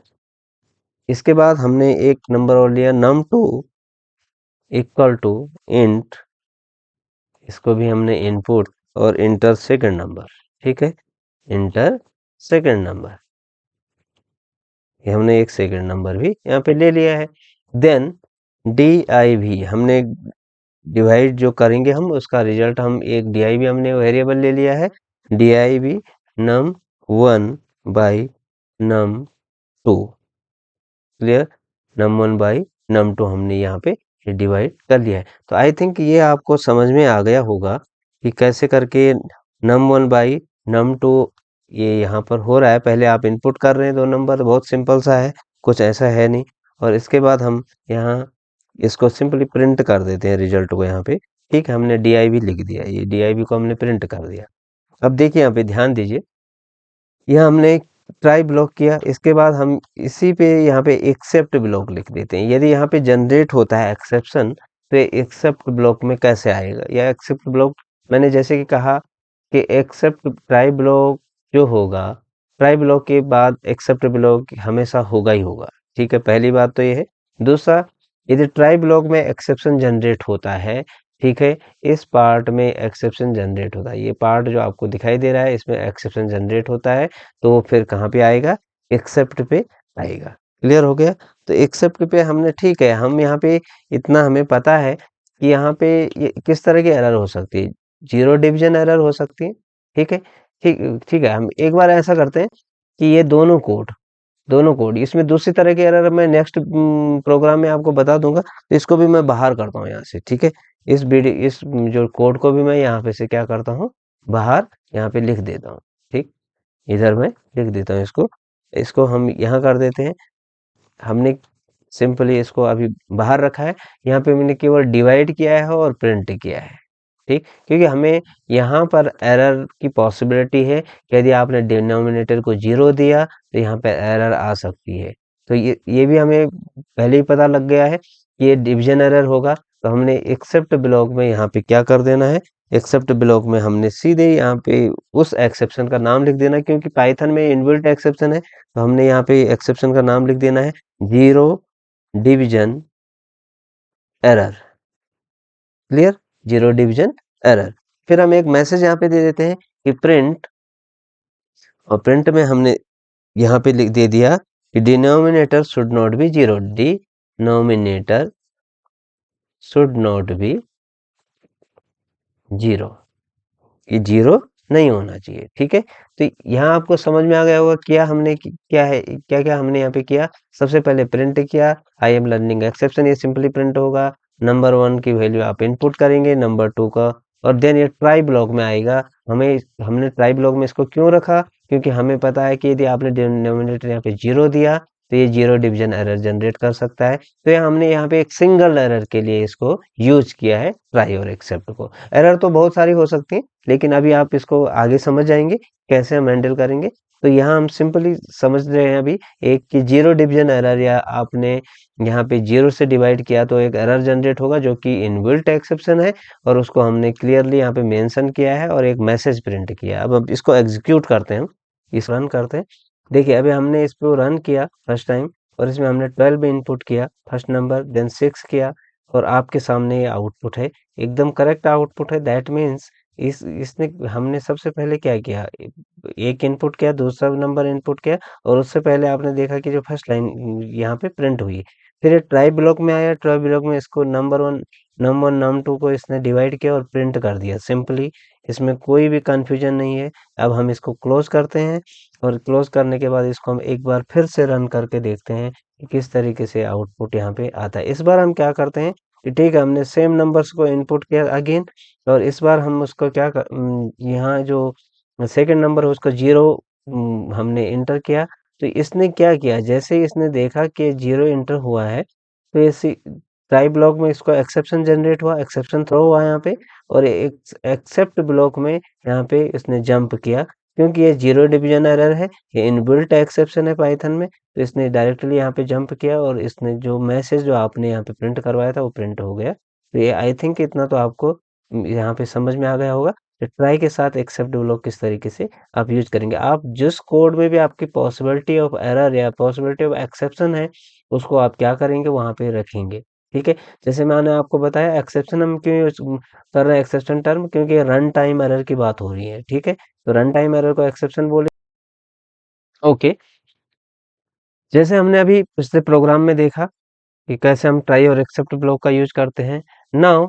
इसके बाद हमने एक नंबर और लिया num2 इक्वल टू इंट इसको भी हमने इनपुट और इंटर सेकंड नंबर, ठीक है, इंटर सेकंड नंबर, ये हमने एक सेकंड नंबर भी यहाँ पे ले लिया है। देन div हमने डिवाइड जो करेंगे हम उसका रिजल्ट हम एक div हमने वेरिएबल ले लिया है, div num1 by num2, clear, num1 by num2 हमने यहाँ पे डिवाइड कर लिया है। तो आई थिंक ये आपको समझ में आ गया होगा कि कैसे करके num1 बाई num2 ये यहाँ पर हो रहा है। पहले आप इनपुट कर रहे हैं दो नंबर, बहुत सिंपल सा है, कुछ ऐसा है नहीं। और इसके बाद हम यहाँ इसको सिंपली प्रिंट कर देते हैं रिजल्ट को यहाँ पे, ठीक है, हमने div लिख दिया, ये div को हमने प्रिंट कर दिया। अब देखिए यहाँ पे ध्यान दीजिए, यह हमने ट्राई ब्लॉक किया, इसके बाद हम इसी पे यहाँ पे एक्सेप्ट ब्लॉक लिख देते हैं। यदि यहाँ पे जनरेट होता है एक्सेप्शन तो एक्सेप्ट ब्लॉक में कैसे आएगा, या एक्सेप्ट ब्लॉक मैंने जैसे कि कहा कि एक्सेप्ट ट्राई ब्लॉक जो होगा, ट्राई ब्लॉक के बाद एक्सेप्ट ब्लॉक हमेशा होगा ही होगा, ठीक है, पहली बात तो ये है। दूसरा, यदि ट्राई ब्लॉक में एक्सेप्शन जनरेट होता है, ठीक है, इस पार्ट में एक्सेप्शन जनरेट होता है, ये पार्ट जो आपको दिखाई दे रहा है इसमें एक्सेप्शन जनरेट होता है, तो फिर कहाँ पे आएगा, एक्सेप्ट पे आएगा। क्लियर हो गया। तो एक्सेप्ट पे हमने, ठीक है, हम यहाँ पे इतना हमें पता है कि यहाँ पे ये किस तरह की एरर हो सकती है, जीरो डिवीजन एरर हो सकती है, ठीक है, ठीक ठीक है। हम एक बार ऐसा करते हैं कि ये दोनों कोड इसमें दूसरी तरह की एरर मैं नेक्स्ट प्रोग्राम में आपको बता दूंगा, तो इसको भी मैं बाहर करता हूँ यहाँ से, ठीक है, इस जो कोड को भी मैं यहाँ पे से क्या करता हूँ, बाहर यहाँ पे लिख देता हूँ, ठीक, इधर मैं लिख देता हूँ इसको, इसको हम यहाँ कर देते हैं। हमने सिंपली इसको अभी बाहर रखा है, यहाँ पे मैंने केवल डिवाइड किया है और प्रिंट किया है, ठीक, क्योंकि हमें यहाँ पर एरर की पॉसिबिलिटी है कि यदि आपने डिनोमिनेटर को जीरो दिया तो यहाँ पे एरर आ सकती है। तो ये भी हमें पहले ही पता लग गया है कि ये डिवीजन एरर होगा, तो हमने एक्सेप्ट ब्लॉक में यहाँ पे क्या कर देना है, एक्सेप्ट ब्लॉक में हमने सीधे यहाँ पे उस एक्सेप्शन का नाम लिख देना है, क्योंकि पाइथन में इनबिल्ट एक्सेप्शन है, तो हमने यहाँ पे एक्सेप्शन का नाम लिख देना है, zero division error, clear, zero division error. फिर हम एक मैसेज यहाँ पे दे देते हैं कि प्रिंट, और प्रिंट में हमने यहाँ पे लिख दे दिया कि denominator should not be zero, denominator should not be zero, ये जीरो नहीं होना चाहिए, ठीक है। तो यहाँ आपको समझ में आ गया होगा क्या हमने क्या है, क्या क्या हमने यहाँ पे किया। सबसे पहले प्रिंट किया आई एम लर्निंग एक्सेप्शन, ये सिंपली प्रिंट होगा, नंबर 1 की वैल्यू आप इनपुट करेंगे, नंबर 2 का, और देन ये ट्राई ब्लॉक में आएगा। हमने ट्राई ब्लॉक में इसको क्यों रखा, क्योंकि हमें पता है कि यदि आपने डिनोमिनेटर यहाँ पे जीरो दिया तो ये जीरो डिवीजन एरर जनरेट कर सकता है, तो ये हमने यहाँ पे एक सिंगल एरर के लिए इसको यूज किया है, ट्राई और एक्सेप्ट को। एरर तो बहुत सारी हो सकती है, लेकिन अभी आप इसको आगे समझ जाएंगे कैसे हम हैंडल करेंगे। तो यहाँ हम सिंपली समझ रहे हैं अभी एक कि जीरो डिवीजन एरर, या आपने यहाँ पे जीरो से डिवाइड किया तो एक एरर जनरेट होगा जो कि इनबिल्ट एक्सेप्शन है, और उसको हमने क्लियरली यहाँ पे मेंशन किया है और एक मैसेज प्रिंट किया। अब इसको एग्जीक्यूट करते हैं, इस रन करते हैं। देखिए अभी हमने इसको रन किया फर्स्ट टाइम, और इसमें हमने 12 इनपुट किया फर्स्ट नंबर, देन 6 किया, और आपके सामने ये आउटपुट है, एकदम करेक्ट आउटपुट है। दैट मीन्स इस इसने हमने सबसे पहले क्या किया, एक इनपुट किया, दूसरा नंबर इनपुट किया, और उससे पहले आपने देखा कि जो फर्स्ट लाइन यहाँ पे प्रिंट हुई। फिर ये ट्राई ब्लॉक में आया, ट्राई ब्लॉक में इसको नंबर 1 नंबर 2 को इसने डिवाइड किया और प्रिंट कर दिया सिंपली, इसमें कोई भी कंफ्यूजन नहीं है। अब हम इसको क्लोज करते हैं, और क्लोज करने के बाद इसको हम एक बार फिर से रन करके देखते हैं कि किस तरीके से आउटपुट यहाँ पे आता है। इस बार हम क्या करते हैं कि ठीक है, हमने सेम नंबर्स को इनपुट किया अगेन, और इस बार हम उसको यहाँ जो सेकंड नंबर है उसको जीरो हमने इंटर किया। तो इसने क्या किया, जैसे ही इसने देखा कि जीरो इंटर हुआ है, तो इसी ट्राई ब्लॉक में इसको एक्सेप्शन जनरेट हुआ, एक्सेप्शन थ्रो हुआ यहाँ पे, और एक्सेप्ट ब्लॉक में यहाँ पे इसने जंप किया, क्योंकि ये जीरो डिवीजन एरर है, ये इनबिल्ट एक्सेप्शन है पाइथन में, तो इसने डायरेक्टली यहाँ पे जंप किया, और इसने जो मैसेज जो आपने यहाँ पे प्रिंट करवाया था वो प्रिंट हो गया। तो ये आई थिंक इतना तो आपको यहाँ पे समझ में आ गया होगा। तो ट्राई के साथ एक्सेप्ट ब्लॉक किस तरीके से आप यूज करेंगे, आप जिस कोड में भी आपकी पॉसिबिलिटी ऑफ एरर या पॉसिबिलिटी ऑफ एक्सेप्शन है उसको आप क्या करेंगे, वहां पे रखेंगे, ठीक है। जैसे मैंने आपको बताया एक्सेप्शन हम क्यों यूज कर रहे हैं एक्सेप्शन टर्म, क्योंकि रन टाइम एरर की बात हो रही है। ठीक है, तो रन टाइम एरर को एक्सेप्शन बोले। ओके, जैसे हमने अभी पिछले प्रोग्राम में देखा कि कैसे हम ट्राई और एक्सेप्ट ब्लॉक का यूज करते हैं। Now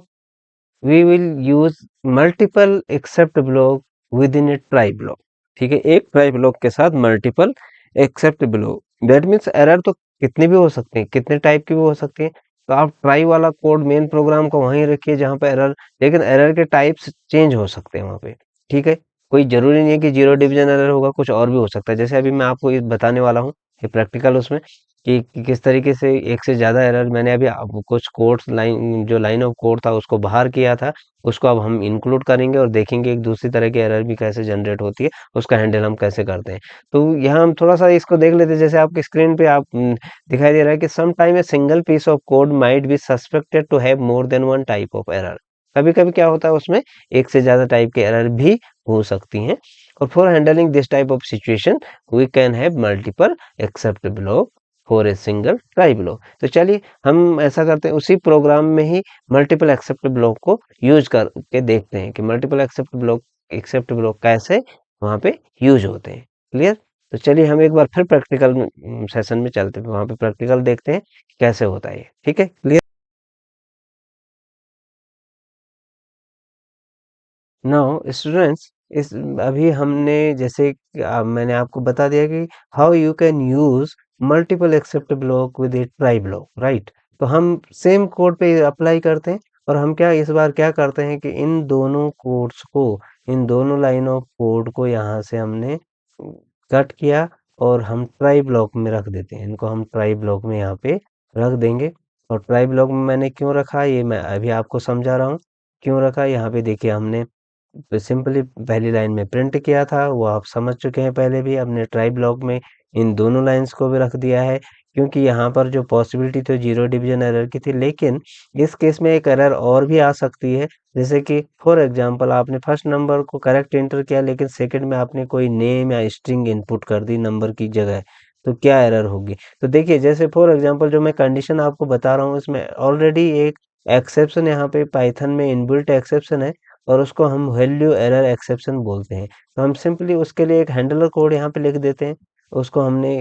we will use multiple except block within a try block. ठीक है, एक ट्राई ब्लॉक के साथ multiple except block, that means error तो कितनी भी हो सकती है, कितने टाइप की भी हो सकती है। तो आप ट्राई वाला कोड मेन प्रोग्राम को वहीं रखिए जहाँ पे एरर, लेकिन एरर के टाइप्स चेंज हो सकते हैं वहाँ पे। ठीक है, कोई जरूरी नहीं है कि जीरो डिवीजन एरर होगा, कुछ और भी हो सकता है। जैसे अभी मैं आपको ये बताने वाला हूँ ये प्रैक्टिकल उसमें कि किस तरीके से एक से ज़्यादा एरर मैंने अभी कुछ कोड्स लाइन, जो लाइन ऑफ कोड था उसको बाहर किया था, उसको अब हम इंक्लूड करेंगे और देखेंगे एक दूसरी तरह की एरर भी कैसे जनरेट होती है, उसका हैंडल हम कैसे करते हैं। तो यहाँ हम थोड़ा सा इसको देख लेते हैं। जैसे आपकी स्क्रीन पे आप दिखाई दे रहा है कि some time a single piece of code might be suspected to have more than one type of error. कभी कभी क्या होता है उसमें एक से ज्यादा टाइप के एरर भी हो सकती हैं। और for handling this type of situation we can have multiple except block for a single try block. तो चलिए हम ऐसा करते हैं, उसी प्रोग्राम में ही मल्टीपल एक्सेप्ट ब्लॉक को यूज करके देखते हैं कि मल्टीपल एक्सेप्ट ब्लॉक कैसे वहां पे यूज होते हैं। क्लियर? तो चलिए हम एक बार फिर प्रैक्टिकल सेशन में चलते हैं, वहां पे प्रैक्टिकल देखते हैं कि कैसे होता है ये। ठीक है, क्लियर? नाउ स्टूडेंट्स, इस अभी हमने जैसे मैंने आपको बता दिया कि how you can use multiple except block with A try block, right? तो हम सेम कोड पे अप्लाई करते हैं, और हम क्या इस बार क्या करते हैं कि इन दोनों कोड्स को, इन दोनों लाइन ऑफ कोड को यहाँ से हमने कट किया और हम ट्राई ब्लॉक में रख देते हैं। इनको हम ट्राई ब्लॉक में यहाँ पे रख देंगे। और ट्राई ब्लॉक में मैंने क्यों रखा ये मैं अभी आपको समझा रहा हूँ। क्यों रखा, यहाँ पे देखिए हमने तो सिंपली पहली लाइन में प्रिंट किया था, वो आप समझ चुके हैं पहले भी। हमने ट्राई ब्लॉक में इन दोनों लाइंस को भी रख दिया है, क्योंकि यहाँ पर जो पॉसिबिलिटी तो जीरो डिवीजन एरर की थी, लेकिन इस केस में एक एरर और भी आ सकती है। जैसे कि फॉर एग्जांपल आपने फर्स्ट नंबर को करेक्ट एंटर किया, लेकिन सेकंड में आपने कोई नेम या स्ट्रिंग इनपुट कर दी नंबर की जगह, तो क्या एरर होगी? तो देखिए, जैसे फॉर एग्जांपल जो मैं कंडीशन आपको बता रहा हूँ, इसमें ऑलरेडी एक एक्सेप्शन यहाँ पे पाइथन में इनबिल्ट एक्सेप्शन है, और उसको हम वैल्यू एरर एक्सेप्शन बोलते हैं। तो हम सिंपली उसके लिए एक हैंडलर कोड यहाँ पे लिख देते हैं। उसको हमने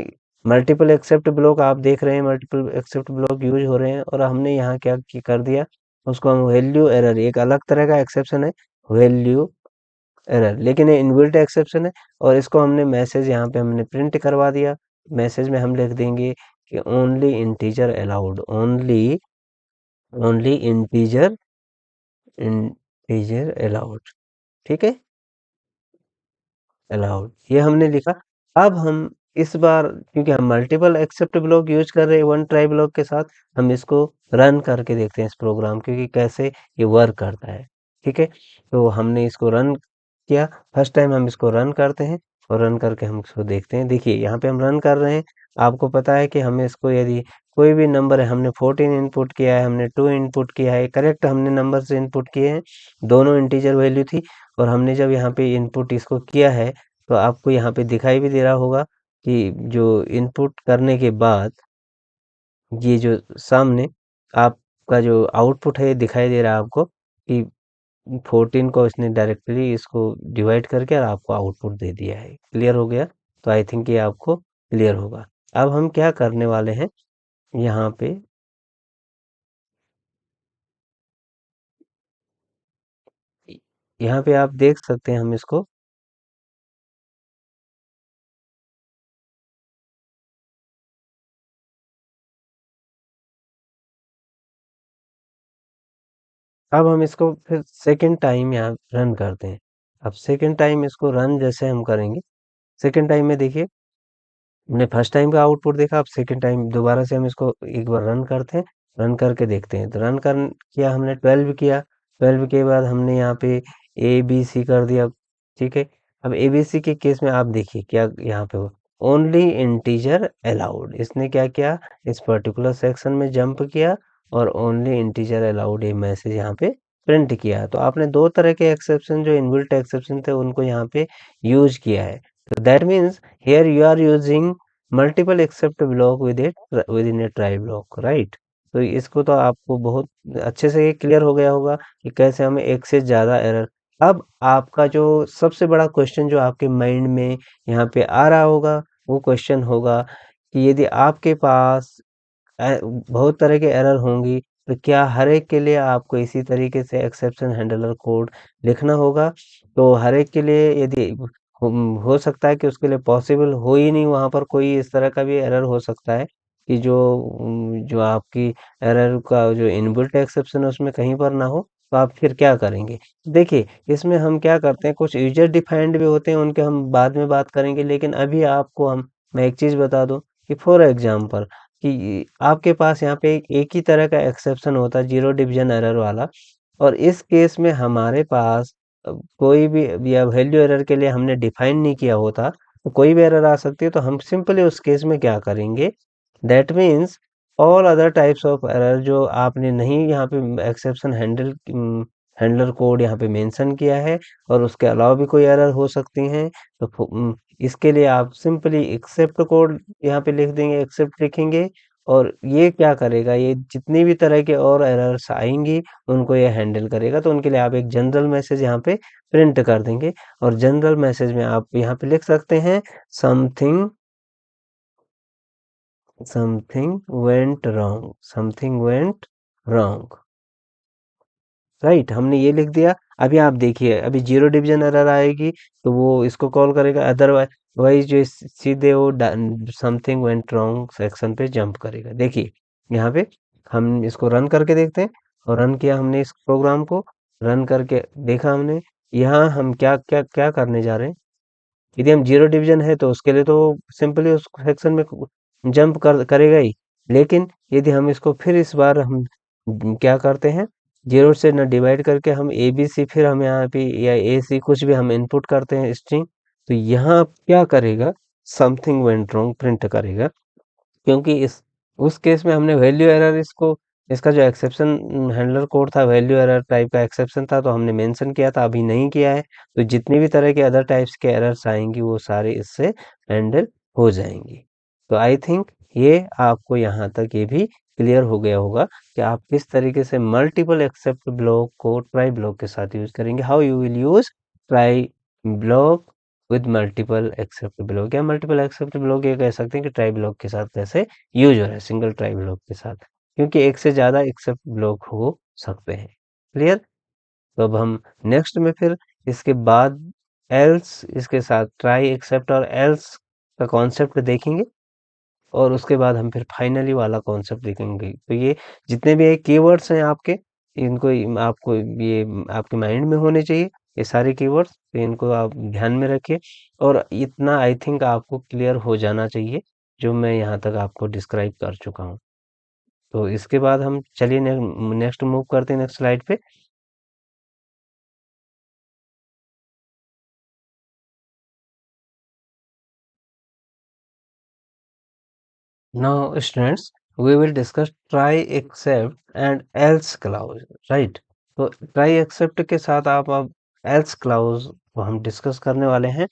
मल्टीपल एक्सेप्ट ब्लॉक, आप देख रहे हैं मल्टीपल एक्सेप्ट ब्लॉक यूज हो रहे हैं, और हमने यहाँ क्या कर दिया, उसको हम वैल्यू एरर, एक अलग तरह का एक्सेप्शन है वैल्यू एरर, लेकिन ये इनबिल्ट एक्सेप्शन है। और इसको हमने मैसेज यहाँ पे हमने प्रिंट करवा दिया। मैसेज में हम लिख देंगे कि only integer allowed, only only integer integer allowed. ठीक है, अलाउड, ये हमने लिखा। अब हम इस बार, क्योंकि हम मल्टीपल एक्सेप्ट ब्लॉक यूज कर रहे हैं वन ट्राई ब्लॉक के साथ, हम इसको रन करके देखते हैं इस प्रोग्राम, क्योंकि कैसे ये वर्क करता है। ठीक है, तो हमने इसको रन किया। फर्स्ट टाइम हम इसको रन करते हैं, और रन करके हम इसको देखते हैं। देखिए यहाँ पे हम रन कर रहे हैं। आपको पता है कि हमें इसको, यदि कोई भी नंबर है, हमने 14 इनपुट किया है, हमने 2 इनपुट किया है, करेक्ट हमने नंबर से इनपुट किए हैं, दोनों इंटीजर वैल्यू थी। और हमने जब यहाँ पे इनपुट इसको किया है, तो आपको यहाँ पे दिखाई भी दे रहा होगा कि जो इनपुट करने के बाद ये जो सामने आपका जो आउटपुट है, ये दिखाई दे रहा है आपको कि 14 को इसने डायरेक्टली इसको डिवाइड करके और आपको आउटपुट दे दिया है। क्लियर हो गया? तो आई थिंक ये आपको क्लियर होगा। अब हम क्या करने वाले हैं यहाँ पे, यहाँ पे आप देख सकते हैं हम इसको। अब हम इसको फिर सेकंड टाइम यहाँ रन करते हैं। अब सेकंड टाइम इसको रन जैसे हम करेंगे, सेकंड टाइम में देखिए हमने फर्स्ट टाइम का आउटपुट देखा। अब सेकंड टाइम दोबारा से हम इसको एक बार रन करते हैं, रन करके देखते हैं। तो रन कर किया हमने 12 किया, 12 के बाद हमने यहाँ पे ए बी सी कर दिया। ठीक है, अब ए बी सी के केस में आप देखिए क्या यहाँ पे हो, ओनली इंटीजर अलाउड, इसने क्या किया, इस पर्टिकुलर सेक्शन में जंप किया और ओनली इंटीजर अलाउड ये मैसेज यहाँ पे प्रिंट किया। तो आपने दो तरह के एक्सेप्शन, जो इनबिल्ट एक्सेप्शन थे, उनको यहाँ पे यूज किया है। So that means here you are using multiple except block with it within a try block, right? तो इसको तो आपको बहुत अच्छे से ये क्लियर हो गया होगा कि कैसे हमें एक से ज़्यादा एरर। अब आपका जो सबसे बड़ा क्वेश्चन जो आपके माइंड में यहाँ पे आ रहा होगा, वो क्वेश्चन होगा कि यदि आपके पास बहुत तरह के एरर होंगी, तो क्या हर एक के लिए आपको इसी तरीके से एक्सेप्शन हैंडलर कोड लिखना होगा? तो हर एक के लिए यदि हो सकता है कि उसके लिए पॉसिबल हो ही नहीं, वहाँ पर कोई इस तरह का भी एरर हो सकता है कि जो आपकी एरर का जो इनबिल्ट एक्सेप्शन है उसमें कहीं पर ना हो, तो आप फिर क्या करेंगे? देखिए, इसमें हम क्या करते हैं, कुछ यूजर डिफाइंड भी होते हैं, उनके हम बाद में बात करेंगे, लेकिन अभी आपको मैं एक चीज़ बता दूँ कि फॉर एग्ज़ाम्पल कि आपके पास यहाँ पे एक ही तरह का एक्सेप्शन होता है, ज़ीरो डिवीज़न एरर वाला, और इस केस में हमारे पास कोई भी या वैल्यू एरर के लिए हमने डिफाइन नहीं किया होता, तो कोई भी एरर आ सकती है, तो हम सिंपली उस केस में क्या करेंगे, that means all other types of error जो आपने नहीं यहाँ पे एक्सेप्शन हैंडलर कोड यहाँ पे मेंशन किया है, और उसके अलावा भी कोई एरर हो सकती हैं, तो इसके लिए आप सिंपली एक्सेप्ट कोड यहाँ पे लिख देंगे, एक्सेप्ट लिखेंगे, और ये क्या करेगा, ये जितनी भी तरह के और एरर्स आएंगी उनको ये हैंडल करेगा। तो उनके लिए आप एक जनरल मैसेज यहाँ पे प्रिंट कर देंगे, और जनरल मैसेज में आप यहाँ पे लिख सकते हैं something something went wrong, something went wrong, right, हमने ये लिख दिया। अभी आप देखिए, अभी जीरो डिवीजन एरर आएगी तो वो इसको कॉल करेगा, अदरवाइज वाइज जो सीधे वो समथिंग वेंट रॉन्ग सेक्शन पे जंप करेगा। देखिए यहाँ पे हम इसको रन करके देखते हैं, और रन किया हमने इस प्रोग्राम को, रन करके देखा हमने, यहाँ हम क्या क्या क्या करने जा रहे हैं। यदि हम जीरो डिवीजन है तो उसके लिए तो सिंपली उस सेक्शन में जंप करेगा ही, लेकिन यदि हम इसको फिर इस बार हम क्या करते हैं, जीरो से न डिवाइड करके हम ए बी सी, फिर हम यहाँ पे या ए सी कुछ भी हम इनपुट करते हैं स्ट्रिंग, तो यहाँ क्या करेगा, समथिंग वेंट रॉन्ग प्रिंट करेगा, क्योंकि इस उस केस में हमने वैल्यू एरर इसको, इसका जो एक्सेप्शन हैंडलर कोड था वैल्यू एरर टाइप का एक्सेप्शन था, तो हमने मेंशन किया था, अभी नहीं किया है, तो जितनी भी तरह के अदर टाइप्स के एरर्स आएंगी वो सारे इससे हैंडल हो जाएंगी। तो आई थिंक ये आपको यहाँ तक ये भी क्लियर हो गया होगा कि आप किस तरीके से मल्टीपल एक्सेप्ट ब्लॉक को ट्राई ब्लॉक के साथ यूज करेंगे, how you will use try block with multiple except block, या मल्टीपल एक्सेप्ट ब्लॉक ये कह सकते हैं कि ट्राई ब्लॉक के साथ कैसे यूज हो रहा है, सिंगल ट्राई ब्लॉक के साथ, क्योंकि एक से ज्यादा एक्सेप्ट ब्लॉक हो सकते हैं। क्लियर? तो अब हम नेक्स्ट में फिर इसके बाद एल्स, इसके साथ ट्राई एक्सेप्ट और एल्स का कॉन्सेप्ट देखेंगे, और उसके बाद हम फिर फाइनली वाला कॉन्सेप्ट देखेंगे। तो ये जितने भी कीवर्ड्स हैं आपके, इनको आपको ये आपके माइंड में होने चाहिए, ये सारे कीवर्ड्स, तो इनको आप ध्यान में रखिए, और इतना आई थिंक आपको क्लियर हो जाना चाहिए जो मैं यहाँ तक आपको डिस्क्राइब कर चुका हूँ। तो इसके बाद हम चलिए नेक्स्ट मूव करते हैं नेक्स्ट स्लाइड पे। Now, students, we will discuss try, accept and else clause, right? तो try, accept के साथ आप अब else clause को हम डिस्कस करने वाले हैं।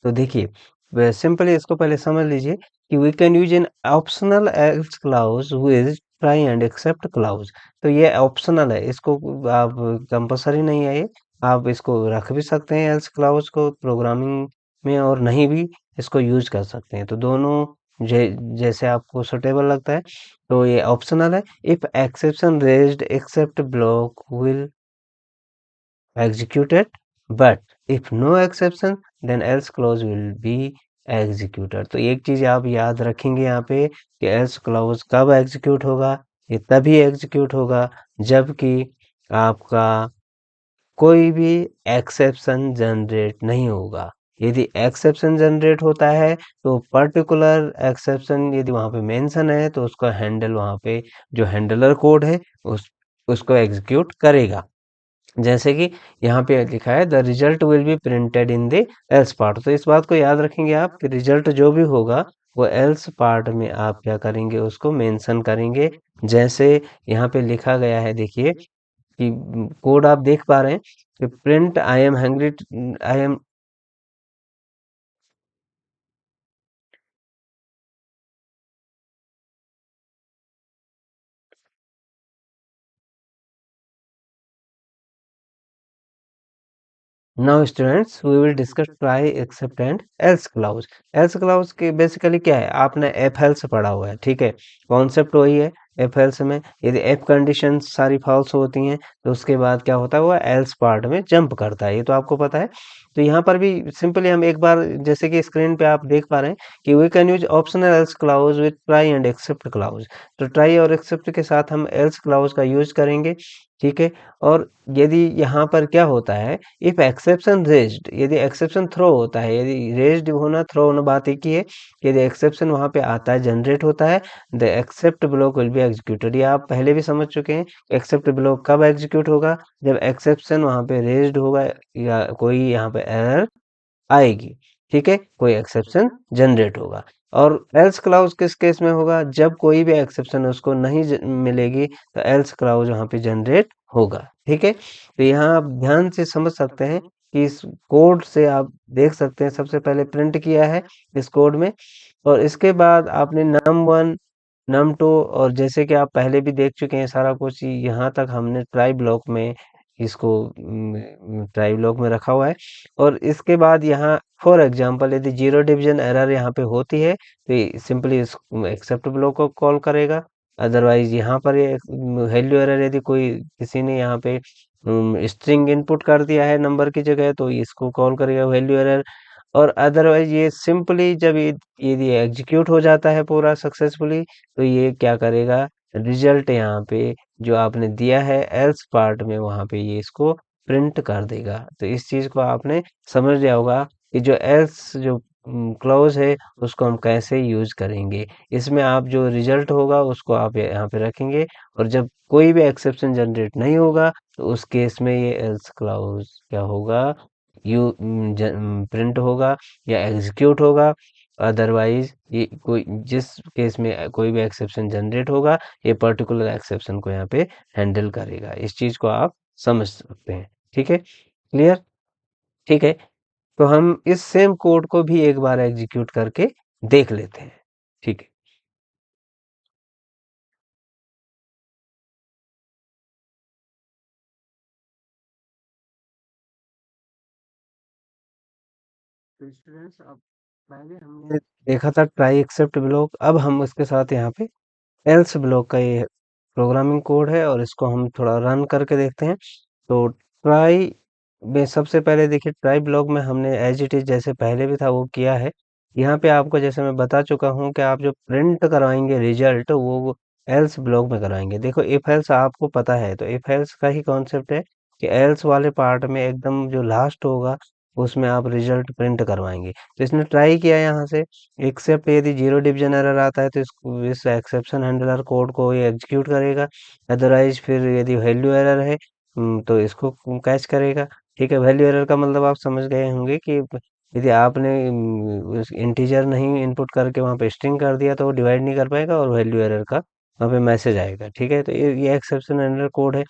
तो देखिए, सिंपली इसको पहले समझ लीजिए कि we can use an optional else clause with try and accept clause। तो ये ऑप्शनल है, इसको आप कंपलसरी नहीं है ये, आप इसको रख भी सकते हैं else clause को प्रोग्रामिंग में, और नहीं भी इसको यूज कर सकते हैं, तो दोनों जैसे आपको सुटेबल लगता है। तो ये ऑप्शनल है। If exception raised except block will executed, but if no exception then else clause will be executed. तो एक चीज आप याद रखेंगे यहाँ पे कि एल्स क्लॉज कब एग्जीक्यूट होगा, ये तभी एग्जीक्यूट होगा जबकि आपका कोई भी एक्सेप्शन जनरेट नहीं होगा। यदि एक्सेप्शन जनरेट होता है तो पर्टिकुलर एक्सेप्शन यदि वहां पे मेंशन है तो उसका हैंडल वहां पे जो हैंडलर कोड है उस उसको एग्जीक्यूट करेगा। जैसे कि यहाँ पे लिखा है the result will be printed in the L's part, तो इस बात को याद रखेंगे आप कि रिजल्ट जो भी होगा वो एल्स पार्ट में आप क्या करेंगे, उसको मेंशन करेंगे। जैसे यहाँ पे लिखा गया है, देखिए कि कोड आप देख पा रहे हैं कि print I am hungry, I am, now students we will discuss try except and else clause. Else clause के बेसिकली क्या है, आपने एफ एल्स पढ़ा हुआ है, ठीक है। कॉन्सेप्ट वही है। एफ एल्स में यदि एफ कंडीशन सारी फॉल्स होती हैं तो उसके बाद क्या होता है, वो एल्स पार्ट में जंप करता है, ये तो आपको पता है। तो यहाँ पर भी सिंपली हम एक बार, जैसे कि स्क्रीन पे आप देख पा रहे हैं कि we can use optional else clause with try and except clause. तो ट्राई और एक्सेप्ट के साथ हम एल्स क्लाउज का यूज करेंगे, ठीक है। और यदि यहाँ पर क्या होता है, इफ एक्सेप्शन रेज्ड, यदि एक्सेप्शन थ्रो होता है, यदि रेज्ड होना थ्रो होना बात एक ही है। यदि एक्सेप्शन वहां पे आता है, जनरेट होता है, the accept block will be executed. ये आप पहले भी समझ चुके हैं। एक्सेप्ट ब्लॉक कब एग्जीक्यूट होगा, जब एक्सेप्शन वहां पे रेज्ड होगा या कोई यहाँ पे एरर आएगी, ठीक है, कोई एक्सेप्शन जनरेट होगा। और एल्स क्लाउज किस केस में होगा, जब कोई भी एक्सेप्शन उसको नहीं मिलेगी तो एल्स क्लाउज वहां पे जनरेट होगा, ठीक है। तो यहाँ आप ध्यान से समझ सकते हैं कि इस कोड से आप देख सकते हैं, सबसे पहले प्रिंट किया है इस कोड में, और इसके बाद आपने num1 num2, और जैसे कि आप पहले भी देख चुके हैं सारा कुछ, यहाँ तक हमने ट्राई ब्लॉक में इसको ट्राई ब्लॉक में रखा हुआ है। और इसके बाद यहाँ फॉर एग्जांपल यदि जीरो डिवीजन एरर यहाँ पे होती है तो सिंपली इस एक्सेप्ट ब्लॉक को कॉल करेगा। अदरवाइज यहाँ पर ये वैल्यू एरर, यदि कोई किसी ने यहाँ पे स्ट्रिंग इनपुट कर दिया है नंबर की जगह, तो इसको कॉल करेगा वैल्यू एरर। और अदरवाइज ये सिंपली जब ये यदि एग्जीक्यूट हो जाता है पूरा सक्सेसफुली, तो ये क्या करेगा, रिजल्ट यहाँ पे जो आपने दिया है एल्स पार्ट में, वहां पे ये इसको प्रिंट कर देगा। तो इस चीज को आपने समझ लिया होगा कि जो एल्स जो क्लॉज है उसको हम कैसे यूज करेंगे। इसमें आप जो रिजल्ट होगा उसको आप यहाँ पे रखेंगे, और जब कोई भी एक्सेप्शन जनरेट नहीं होगा तो उस केस में ये एल्स क्लॉज क्या होगा, यू प्रिंट होगा या एग्जीक्यूट होगा। अदरवाइज ये कोई जिस केस में कोई भी एक्सेप्शन जनरेट होगा, ये पर्टिकुलर एक्सेप्शन को यहाँ पे हैंडल करेगा। इस चीज को आप समझ सकते हैं, ठीक है, क्लियर, ठीक है। तो हम इस सेम कोड को भी एक बार एग्जीक्यूट करके देख लेते हैं, ठीक है। तो स्टूडेंट्स, अब पहले हमने देखा था ट्राई एक्सेप्ट ब्लॉक, अब हम उसके साथ यहाँ पे एल्स ब्लॉक का ये प्रोग्रामिंग कोड है, और इसको हम थोड़ा रन करके देखते हैं। तो ट्राई में सबसे पहले देखिए, ट्राई ब्लॉक में हमने एज इट इज जैसे पहले भी था वो किया है। यहाँ पे आपको जैसे मैं बता चुका हूँ कि आप जो प्रिंट करवाएंगे रिजल्ट, वो एल्स ब्लॉक में करवाएंगे। देखो इफ एल्स आपको पता है, तो इफ एल्स का ही कॉन्सेप्ट है कि एल्स वाले पार्ट में एकदम जो लास्ट होगा उसमें आप रिजल्ट प्रिंट करवाएंगे। तो इसने ट्राई किया यहाँ से, एक्सेप्ट यदि जीरो डिवीजन एरर आता है तो इस एक्सेप्शन हैंडलर कोड को ये एग्जीक्यूट करेगा। अदरवाइज फिर यदि वैल्यू एरर है तो इसको कैच करेगा, ठीक है। वैल्यू एरर का मतलब आप समझ गए होंगे कि यदि आपने इंटीजर नहीं इनपुट करके वहाँ पे स्ट्रिंग कर दिया तो वो डिवाइड नहीं कर पाएगा, और वैल्यू एरर का वहाँ पे मैसेज आएगा, ठीक है। तो ये एक्सेप्शन हैंडलर कोड है।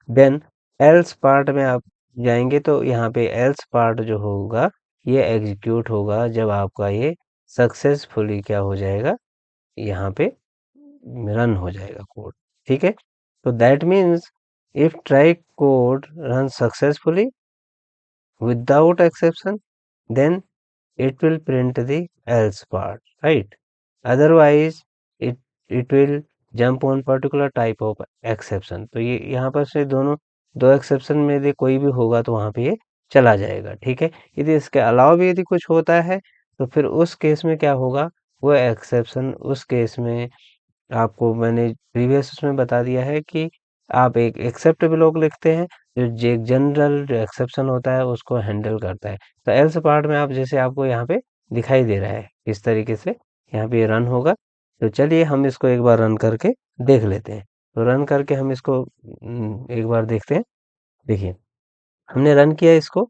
देन एल्स पार्ट में आप जाएंगे तो यहाँ पे एल्स पार्ट जो होगा ये एग्जीक्यूट होगा जब आपका ये सक्सेसफुली क्या हो जाएगा, यहाँ पे रन हो जाएगा कोड, ठीक है। तो that means if try code run successfully without exception, then it will print the else part, right? Otherwise it it will jump on particular type of exception। तो ये यहाँ पर से दोनों दो एक्सेप्शन में यदि कोई भी होगा तो वहां पे ये चला जाएगा, ठीक है। यदि इसके अलावा भी यदि कुछ होता है तो फिर उस केस में क्या होगा, वो एक्सेप्शन उस केस में आपको मैंने प्रीवियस उसमें बता दिया है कि आप एक एक्सेप्ट ब्लॉक लिखते हैं जो एक जनरल जो एक्सेप्शन होता है उसको हैंडल करता है। तो एल्स पार्ट में आप जैसे आपको यहाँ पे दिखाई दे रहा है इस तरीके से यहाँ पे रन होगा। तो चलिए हम इसको एक बार रन करके देख लेते हैं। तो रन करके हम इसको एक बार देखते हैं। देखिए हमने रन किया इसको,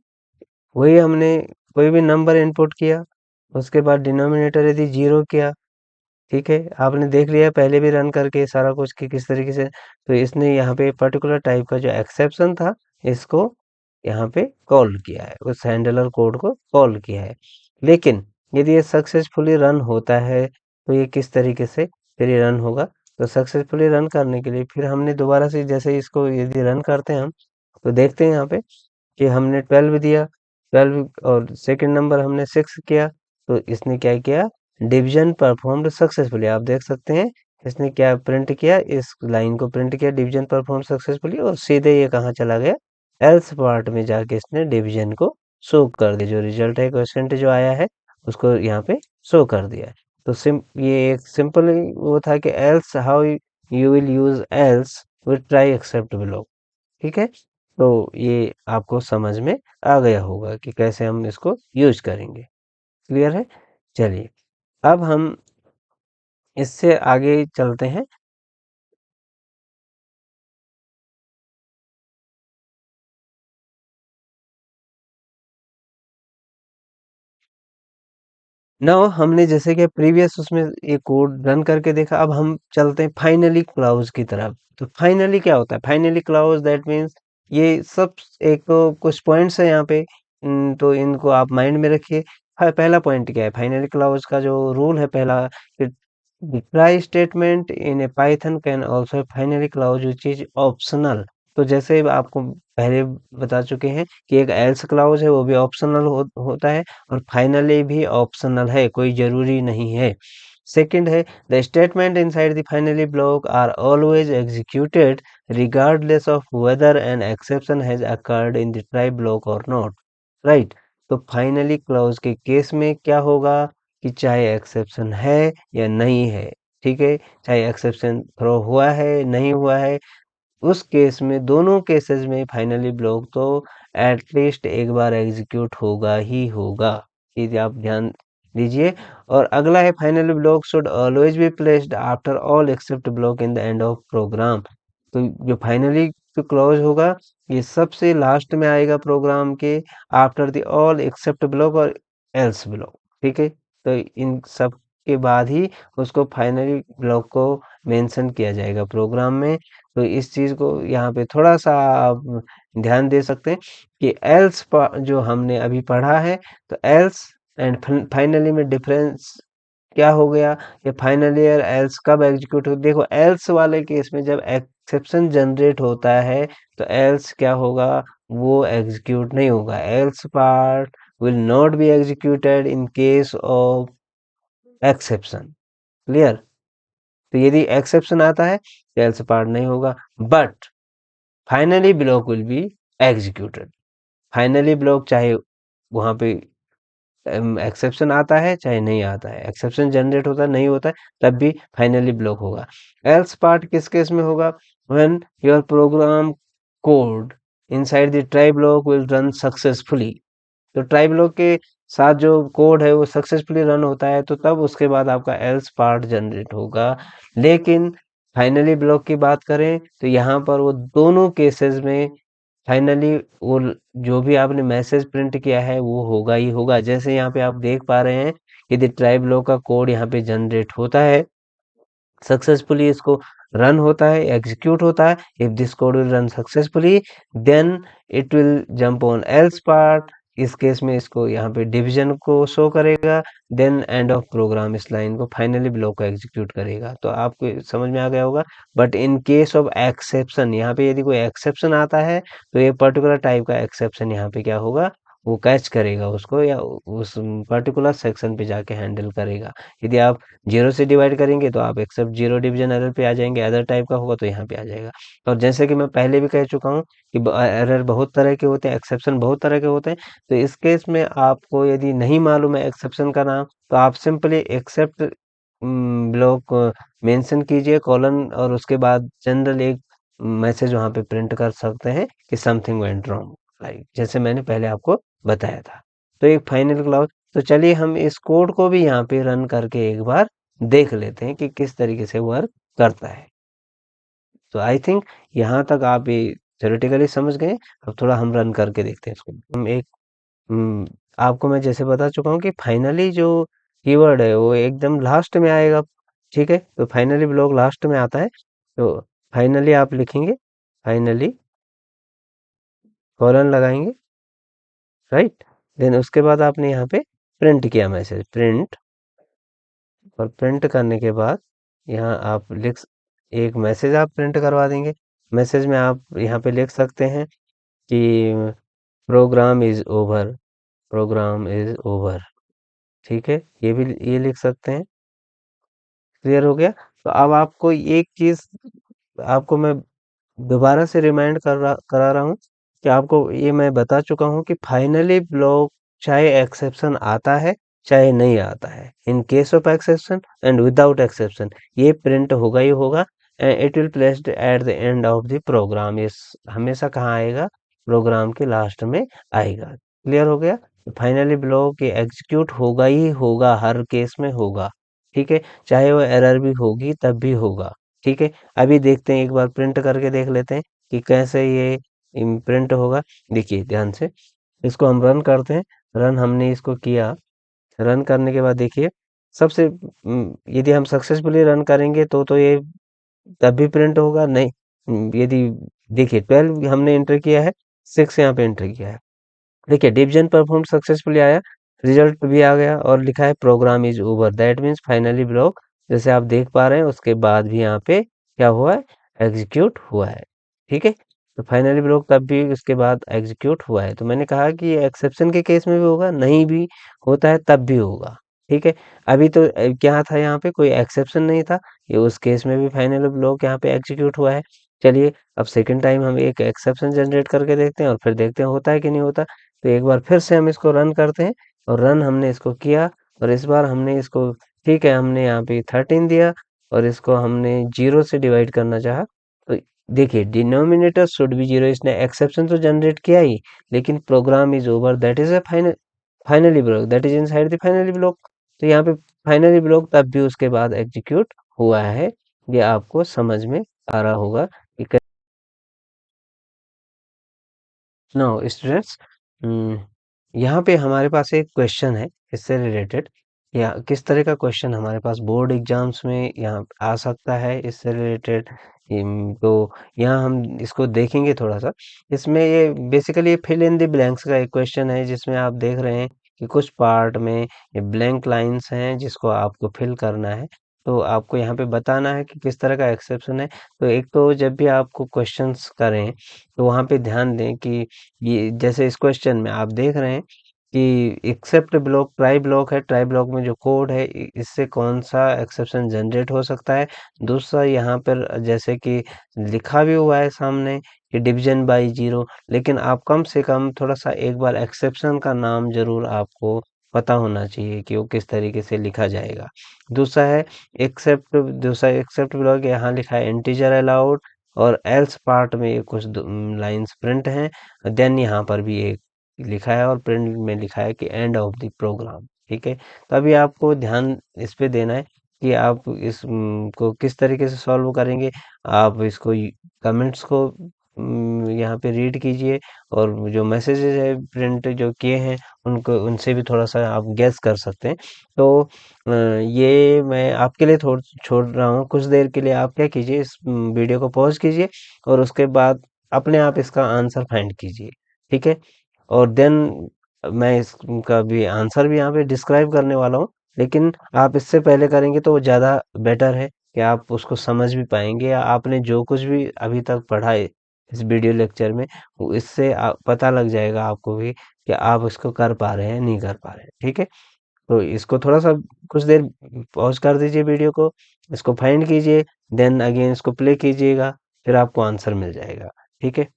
वही हमने कोई भी नंबर इनपुट किया, उसके बाद डिनोमिनेटर यदि जीरो किया, ठीक है। आपने देख लिया पहले भी रन करके सारा कुछ कि किस तरीके से। तो इसने यहाँ पे पर्टिकुलर टाइप का जो एक्सेप्शन था इसको यहाँ पे कॉल किया है, उस हैंडलर कोड को कॉल किया है। लेकिन यदि ये सक्सेसफुली रन होता है तो ये किस तरीके से फिर ये रन होगा। तो सक्सेसफुली रन करने के लिए फिर हमने दोबारा से जैसे इसको यदि रन करते हैं हम, तो देखते हैं यहाँ पे कि हमने 12 दिया, 12 और सेकंड नंबर हमने 6 किया, तो इसने क्या किया, डिवीजन परफॉर्म्ड सक्सेसफुली। आप देख सकते हैं इसने क्या प्रिंट किया, इस लाइन को प्रिंट किया, डिवीजन परफॉर्म सक्सेसफुली, और सीधे ये कहाँ चला गया, एल्स पार्ट में जाके इसने डिवीजन को शो कर दिया। जो रिजल्ट है क्वेश्चन जो आया है उसको यहाँ पे शो कर दिया है। तो ये एक सिंपल वो था कि else how you will use else will try except below. ठीक है, तो ये आपको समझ में आ गया होगा कि कैसे हम इसको यूज करेंगे। क्लियर है? चलिए, अब हम इससे आगे चलते हैं। नाउ हमने जैसे कि प्रीवियस उसमें ये कोड रन करके देखा, अब हम चलते हैं फाइनली क्लाउज की तरफ। तो फाइनली क्या होता है, फाइनली क्लाउज दैट मीन्स ये सब एक तो कुछ पॉइंट्स है यहाँ पे, तो इनको आप माइंड में रखिए। पहला पॉइंट क्या है, फाइनली क्लाउज का जो रूल है पहला, कि try statement in a Python can also finally clause which is optional। तो जैसे आपको पहले बता चुके हैं कि एक else clause है वो भी ऑप्शनल होता है, और फाइनली भी ऑप्शनल है, कोई जरूरी नहीं है। सेकंड है, the statement inside the finally block are always executed regardless of whether an exception has occurred in the try block or not। Right, तो फाइनली क्लॉज के केस में क्या होगा कि चाहे एक्सेप्शन है या नहीं है, ठीक है, चाहे एक्सेप्शन थ्रो हुआ है नहीं हुआ है, उस केस में, दोनों केसेस में फाइनली ब्लॉक तो एटलीस्ट एक बार एग्जीक्यूट होगा ही होगा। ये आप ध्यान दीजिए। और अगला है, finally block should always be placed after all except block in the end of program. तो जो फाइनली जो क्लॉज होगा ये सबसे लास्ट में आएगा प्रोग्राम के, after the all except block और एल्स ब्लॉक। ठीक है, तो इन सब के बाद ही उसको फाइनली ब्लॉक को मेंशन किया जाएगा प्रोग्राम में। तो इस चीज को यहाँ पे थोड़ा सा आप ध्यान दे सकते हैं कि एल्स जो हमने अभी पढ़ा है, तो एल्स एंड फाइनली में डिफरेंस क्या हो गया, ये फाइनली और एल्स कब एग्जीक्यूट हो, देखो एल्स वाले केस में जब एक्सेप्शन जनरेट होता है तो एल्स क्या होगा, वो एग्जीक्यूट नहीं होगा, else part will not be executed in case of exception. Clear? तो यदि एक्सेप्शन आता है तो एल्स पार्ट नहीं होगा, but finally block will be executed. Finally block चाहे वहां पे एक्सेप्शन आता है चाहे नहीं आता है, एक्सेप्शन जनरेट होता है नहीं होता है, तब भी फाइनली ब्लॉक होगा। एल्स पार्ट किस केस में होगा, when your program code inside the try block will run successfully. तो ट्राई ब्लॉक के साथ जो कोड है वो सक्सेसफुली रन होता है, तो तब उसके बाद आपका एल्स पार्ट जनरेट होगा। लेकिन फाइनली ब्लॉक की बात करें तो यहाँ पर वो दोनों केसेस में फाइनली वो जो भी आपने मैसेज प्रिंट किया है वो होगा ही होगा। जैसे यहाँ पे आप देख पा रहे हैं, यदि ट्राई ब्लॉक का कोड यहाँ पे जनरेट होता है, सक्सेसफुली इसको रन होता है, एग्जीक्यूट होता है, if this code will run successfully then it will jump on else part. इस केस में इसको यहाँ पे डिवीजन को शो करेगा, देन एंड ऑफ प्रोग्राम इस लाइन को फाइनली ब्लॉक को एग्जीक्यूट करेगा। तो आपको समझ में आ गया होगा। But in case of exception, यहाँ पे यदि कोई एक्सेप्शन आता है तो ये पर्टिकुलर टाइप का एक्सेप्शन यहाँ पे क्या होगा, वो कैच करेगा उसको, या उस पर्टिकुलर सेक्शन पे जाके हैंडल करेगा। यदि आप जीरो से डिवाइड करेंगे तो आप एक्सेप्ट जीरो डिवीजन एरर पे आ जाएंगे, अदर टाइप का होगा तो यहाँ पे आ जाएगा। और जैसे कि मैं पहले भी कह चुका हूँ कि एरर बहुत तरह के होते हैं, एक्सेप्शन बहुत तरह के होते हैं। तो इस केस में आपको यदि नहीं मालूम है एक्सेप्शन का नाम, तो आप सिंपली एक्सेप्ट ब्लॉक मेंशन कीजिए कॉलन, और उसके बाद जनरल एक मैसेज वहां पे प्रिंट कर सकते हैं कि समथिंग वेंट रॉन्ग, लाइक जैसे मैंने पहले आपको बताया था। तो एक फाइनल क्लाउज। तो चलिए हम इस कोड को भी यहाँ पे रन करके एक बार देख लेते हैं कि किस तरीके से वर्क करता है। तो आई थिंक यहाँ तक आप ये थ्योरेटिकली समझ गए। अब थोड़ा हम रन करके देखते हैं इसको। हम एक आपको मैं जैसे बता चुका हूँ कि फाइनली जो कीवर्ड है वो एकदम लास्ट में आएगा। ठीक है, तो फाइनली ब्लॉक लास्ट में आता है, तो फाइनली आप लिखेंगे, फाइनली कॉलन लगाएंगे, राइट। देन उसके बाद आपने यहाँ पे प्रिंट किया मैसेज, प्रिंट, और प्रिंट करने के बाद यहाँ आप एक मैसेज आप प्रिंट करवा देंगे। मैसेज में आप यहाँ पे लिख सकते हैं कि program is over. Program is over. ठीक है, ये भी ये लिख सकते हैं। क्लियर हो गया। तो अब आपको एक चीज आपको मैं दोबारा से रिमाइंड करा रहा हूँ कि आपको ये मैं बता चुका हूँ कि फाइनली ब्लॉक चाहे एक्सेप्शन आता है चाहे नहीं आता है, in case of exception and without exception ये प्रिंट होगा ही होगा। And it will placed at the end of the program, ये हमेशा कहाँ आएगा, प्रोग्राम के लास्ट में आएगा। क्लियर हो गया। फाइनली ब्लॉक ये एग्जीक्यूट होगा ही होगा, हर केस में होगा। ठीक है, चाहे वो एरर भी होगी तब भी होगा। ठीक है, अभी देखते हैं, एक बार प्रिंट करके देख लेते हैं कि कैसे ये प्रिंट होगा। देखिए ध्यान से, इसको हम रन करते हैं। रन हमने इसको किया, रन करने के बाद देखिए, सबसे यदि हम सक्सेसफुली रन करेंगे तो ये तब भी प्रिंट होगा नहीं। यदि देखिए 12 हमने एंटर किया है, 6 यहाँ पे एंटर किया है। देखिए डिवीजन परफॉर्म सक्सेसफुली आया, रिजल्ट भी आ गया और लिखा है program is over, that means finally block जैसे आप देख पा रहे हैं उसके बाद भी यहाँ पे क्या हुआ है, एग्जीक्यूट हुआ है। ठीक है, तो फाइनली ब्लॉक तब भी उसके बाद एग्जीक्यूट हुआ है। तो मैंने कहा कि ये एक्सेप्शन के केस में भी होगा, नहीं भी होता है तब भी होगा। ठीक है, अभी तो क्या था, यहाँ पे कोई एक्सेप्शन नहीं था, ये उस केस में भी फाइनली ब्लॉक यहाँ पे एग्जीक्यूट हुआ है। चलिए अब सेकेंड टाइम हम एक एक्सेप्शन जनरेट करके देखते हैं और फिर देखते हैं होता है कि नहीं होता। तो एक बार फिर से हम इसको रन करते हैं, और रन हमने इसको किया, और इस बार हमने इसको, ठीक है, हमने यहाँ पे 13 दिया और इसको हमने 0 से डिवाइड करना चाहा। तो देखिए डिनोमिनेटर शुड बी 0, इसने एक्सेप्शन तो जनरेट किया ही, लेकिन program is over that is a finally block that is inside the finally block. तो यहाँ पे फाइनली ब्लॉक तब भी उसके बाद एग्जीक्यूट हुआ है। ये आपको समझ में आ रहा होगा कि नो स्टूडेंट्स, यहाँ पे हमारे पास एक क्वेश्चन है इससे रिलेटेड, या किस तरह का क्वेश्चन हमारे पास बोर्ड एग्जाम्स में यहाँ आ सकता है इससे रिलेटेड। तो यहाँ हम इसको देखेंगे थोड़ा सा। इसमें ये basically fill in the blanks का एक क्वेश्चन है, जिसमें आप देख रहे हैं कि कुछ पार्ट में ये ब्लैंक लाइंस हैं जिसको आपको फिल करना है। तो आपको यहाँ पे बताना है कि किस तरह का एक्सेप्शन है। तो एक तो जब भी आपको क्वेश्चंस करें तो वहाँ पे ध्यान दें कि ये जैसे इस क्वेश्चन में आप देख रहे हैं कि एक्सेप्ट ब्लॉक ट्राई ब्लॉक है, ट्राई ब्लॉक में जो कोड है इससे कौन सा एक्सेप्शन जनरेट हो सकता है। दूसरा यहाँ पर जैसे कि लिखा भी हुआ है सामने कि डिवीजन बाय 0, लेकिन आप कम से कम थोड़ा सा एक बार एक्सेप्शन का नाम जरूर आपको पता होना चाहिए कि वो किस तरीके से लिखा जाएगा। दूसरा है एक्सेप्ट, दूसरा एक्सेप्ट ब्लॉक यहाँ लिखा है इंटीजर अलाउड, और एल्स पार्ट में ये कुछ लाइंस प्रिंट हैं। देन यहाँ पर भी एक लिखा है और प्रिंट में लिखा है कि एंड ऑफ द प्रोग्राम। ठीक है, तो अभी आपको ध्यान इस पे देना है कि आप इस को किस तरीके से सॉल्व करेंगे। आप इसको कमेंट्स को यहाँ पे रीड कीजिए, और जो मैसेजेस है प्रिंट जो किए हैं उनको, उनसे भी थोड़ा सा आप गेस कर सकते हैं। तो ये मैं आपके लिए छोड़ रहा हूँ कुछ देर के लिए। आप क्या कीजिए, इस वीडियो को पॉज कीजिए और उसके बाद अपने आप इसका आंसर फाइंड कीजिए। ठीक है, और देन मैं इसका भी आंसर भी यहाँ पे डिस्क्राइब करने वाला हूँ, लेकिन आप इससे पहले करेंगे तो वो ज़्यादा बेटर है कि आप उसको समझ भी पाएंगे, या आपने जो कुछ भी अभी तक पढ़ा है इस वीडियो लेक्चर में, इससे पता लग जाएगा आपको भी कि आप इसको कर पा रहे हैं नहीं कर पा रहे हैं। ठीक है, तो इसको थोड़ा सा कुछ देर पॉज कर दीजिए वीडियो को, इसको फाइंड कीजिए, देन अगेन इसको प्ले कीजिएगा, फिर आपको आंसर मिल जाएगा। ठीक है,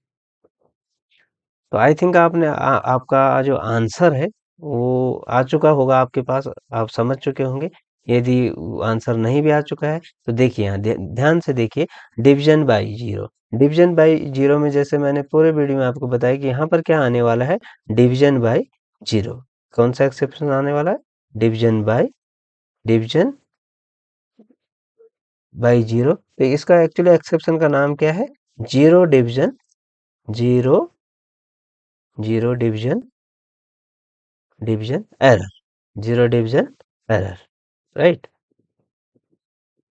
तो आई थिंक आपका जो आंसर है वो आ चुका होगा आपके पास, आप समझ चुके होंगे। यदि आंसर नहीं भी आ चुका है तो देखिए यहाँ ध्यान से देखिए, डिवीजन बाय 0। डिवीजन बाय 0 में जैसे मैंने पूरे वीडियो में आपको बताया कि यहाँ पर क्या आने वाला है, डिवीजन बाय 0। कौन सा एक्सेप्शन आने वाला है, डिवीजन बाय 0। तो इसका एक्चुअली एक्सेप्शन का नाम क्या है, zero division, zero zero division, division error, zero division error. Right,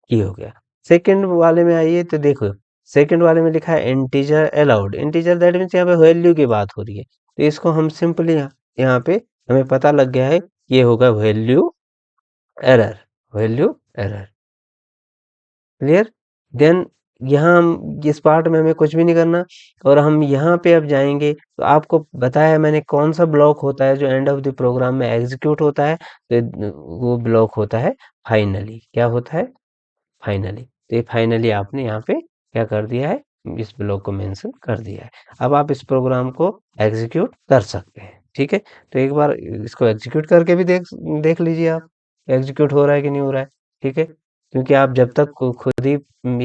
ये हो गया। सेकंड वाले में आइए तो देखो, सेकंड वाले में लिखा है integer allowed. Integer that means यहाँ पे वैल्यू की बात हो रही है, तो इसको हम सिंपली यहाँ पे हमें पता लग गया है, ये होगा value error, value error. Clear. Then यहाँ हम इस पार्ट में हमें कुछ भी नहीं करना और हम यहाँ पे अब जाएंगे तो आपको बताया मैंने कौन सा ब्लॉक होता है जो एंड ऑफ द प्रोग्राम में एग्जीक्यूट होता है, तो वो ब्लॉक होता है फाइनली। क्या होता है? फाइनली। तो ये फाइनली आपने यहाँ पे क्या कर दिया है, इस ब्लॉक को मेंशन कर दिया है। अब आप इस प्रोग्राम को एग्जीक्यूट कर सकते हैं। ठीक है, तो एक बार इसको एग्जीक्यूट करके भी देख देख लीजिए आप एग्जीक्यूट हो रहा है कि नहीं हो रहा है। ठीक है, क्योंकि आप जब तक खुद ही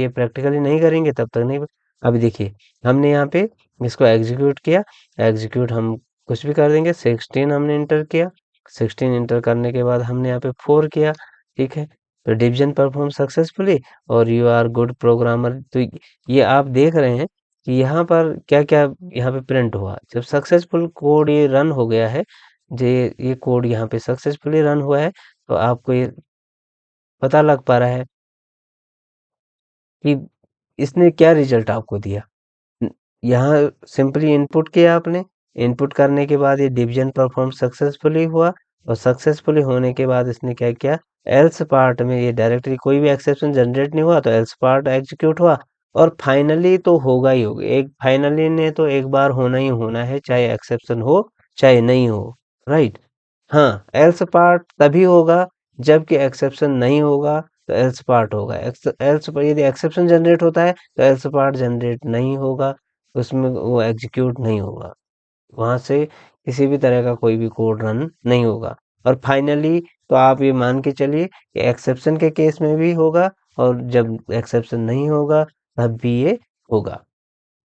ये प्रैक्टिकली नहीं करेंगे तब तक नहीं। अभी देखिए हमने यहाँ पे इसको एग्जीक्यूट किया। एग्जीक्यूट हम कुछ भी कर देंगे। 16 हमने इंटर किया। 16 इंटर करने के बाद हमने यहाँ पे 4 किया। ठीक है, तो डिवीजन परफॉर्म सक्सेसफुली और यू आर गुड प्रोग्रामर। तो ये आप देख रहे हैं कि यहाँ पर क्या क्या यहाँ पे प्रिंट हुआ जब सक्सेसफुल कोड ये रन हो गया है। ये कोड यहाँ पे सक्सेसफुली रन हुआ है, तो आपको ये पता लग पा रहा है कि इसने क्या रिजल्ट आपको दिया। न- यहाँ सिंपली इनपुट किया आपने। इनपुट करने के बाद ये डिवीजन परफॉर्म सक्सेसफुली हुआ और सक्सेसफुली होने के बाद इसने क्या किया, एल्स पार्ट में ये डायरेक्टली कोई भी एक्सेप्शन जनरेट नहीं हुआ तो एल्स पार्ट एग्जीक्यूट हुआ। और फाइनली तो होगा ही होगा, एक फाइनली ने तो एक बार होना ही होना है, चाहे एक्सेप्शन हो चाहे नहीं हो। राइट। हाँ, एल्स पार्ट तभी होगा जबकि एक्सेप्शन नहीं होगा तो एल्स पार्ट होगा। एल्स यदि एक्सेप्शन जनरेट होता है तो एल्स पार्ट जनरेट नहीं होगा, उसमें वो एग्जीक्यूट नहीं होगा, वहां से किसी भी तरह का कोई भी कोड रन नहीं होगा। और फाइनली तो आप ये मान के चलिए कि एक्सेप्शन के केस में भी होगा और जब एक्सेप्शन नहीं होगा तब भी ये होगा।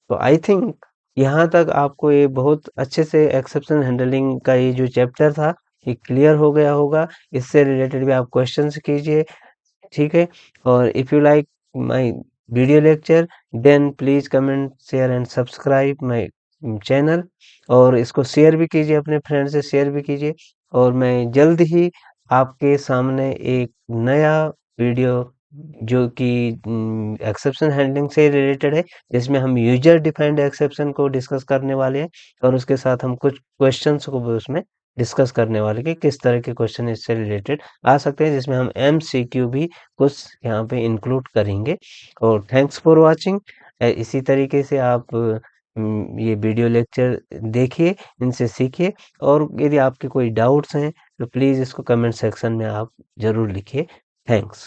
तो आई थिंक यहाँ तक आपको ये बहुत अच्छे से एक्सेप्शन हैंडलिंग का ये जो चैप्टर था ये क्लियर हो गया होगा। इससे रिलेटेड भी आप क्वेश्चंस कीजिए। ठीक है, और if you like my video lecture then please comment share and subscribe my channel. और इसको शेयर भी कीजिए, अपने फ्रेंड से शेयर भी कीजिए। और मैं जल्द ही आपके सामने एक नया वीडियो जो कि एक्सेप्शन हैंडलिंग से रिलेटेड है, जिसमें हम यूजर डिफाइंड एक्सेप्शन को डिस्कस करने वाले हैं और उसके साथ हम कुछ क्वेश्चंस को भी उसमें डिस्कस करने वाले कि किस तरह के क्वेश्चन इससे रिलेटेड आ सकते हैं, जिसमें हम एमसीक्यू भी कुछ यहाँ पे इंक्लूड करेंगे। और थैंक्स फॉर वाचिंग। इसी तरीके से आप ये वीडियो लेक्चर देखिए, इनसे सीखिए। और यदि आपके कोई डाउट्स हैं तो प्लीज़ इसको कमेंट सेक्शन में आप ज़रूर लिखिए। थैंक्स।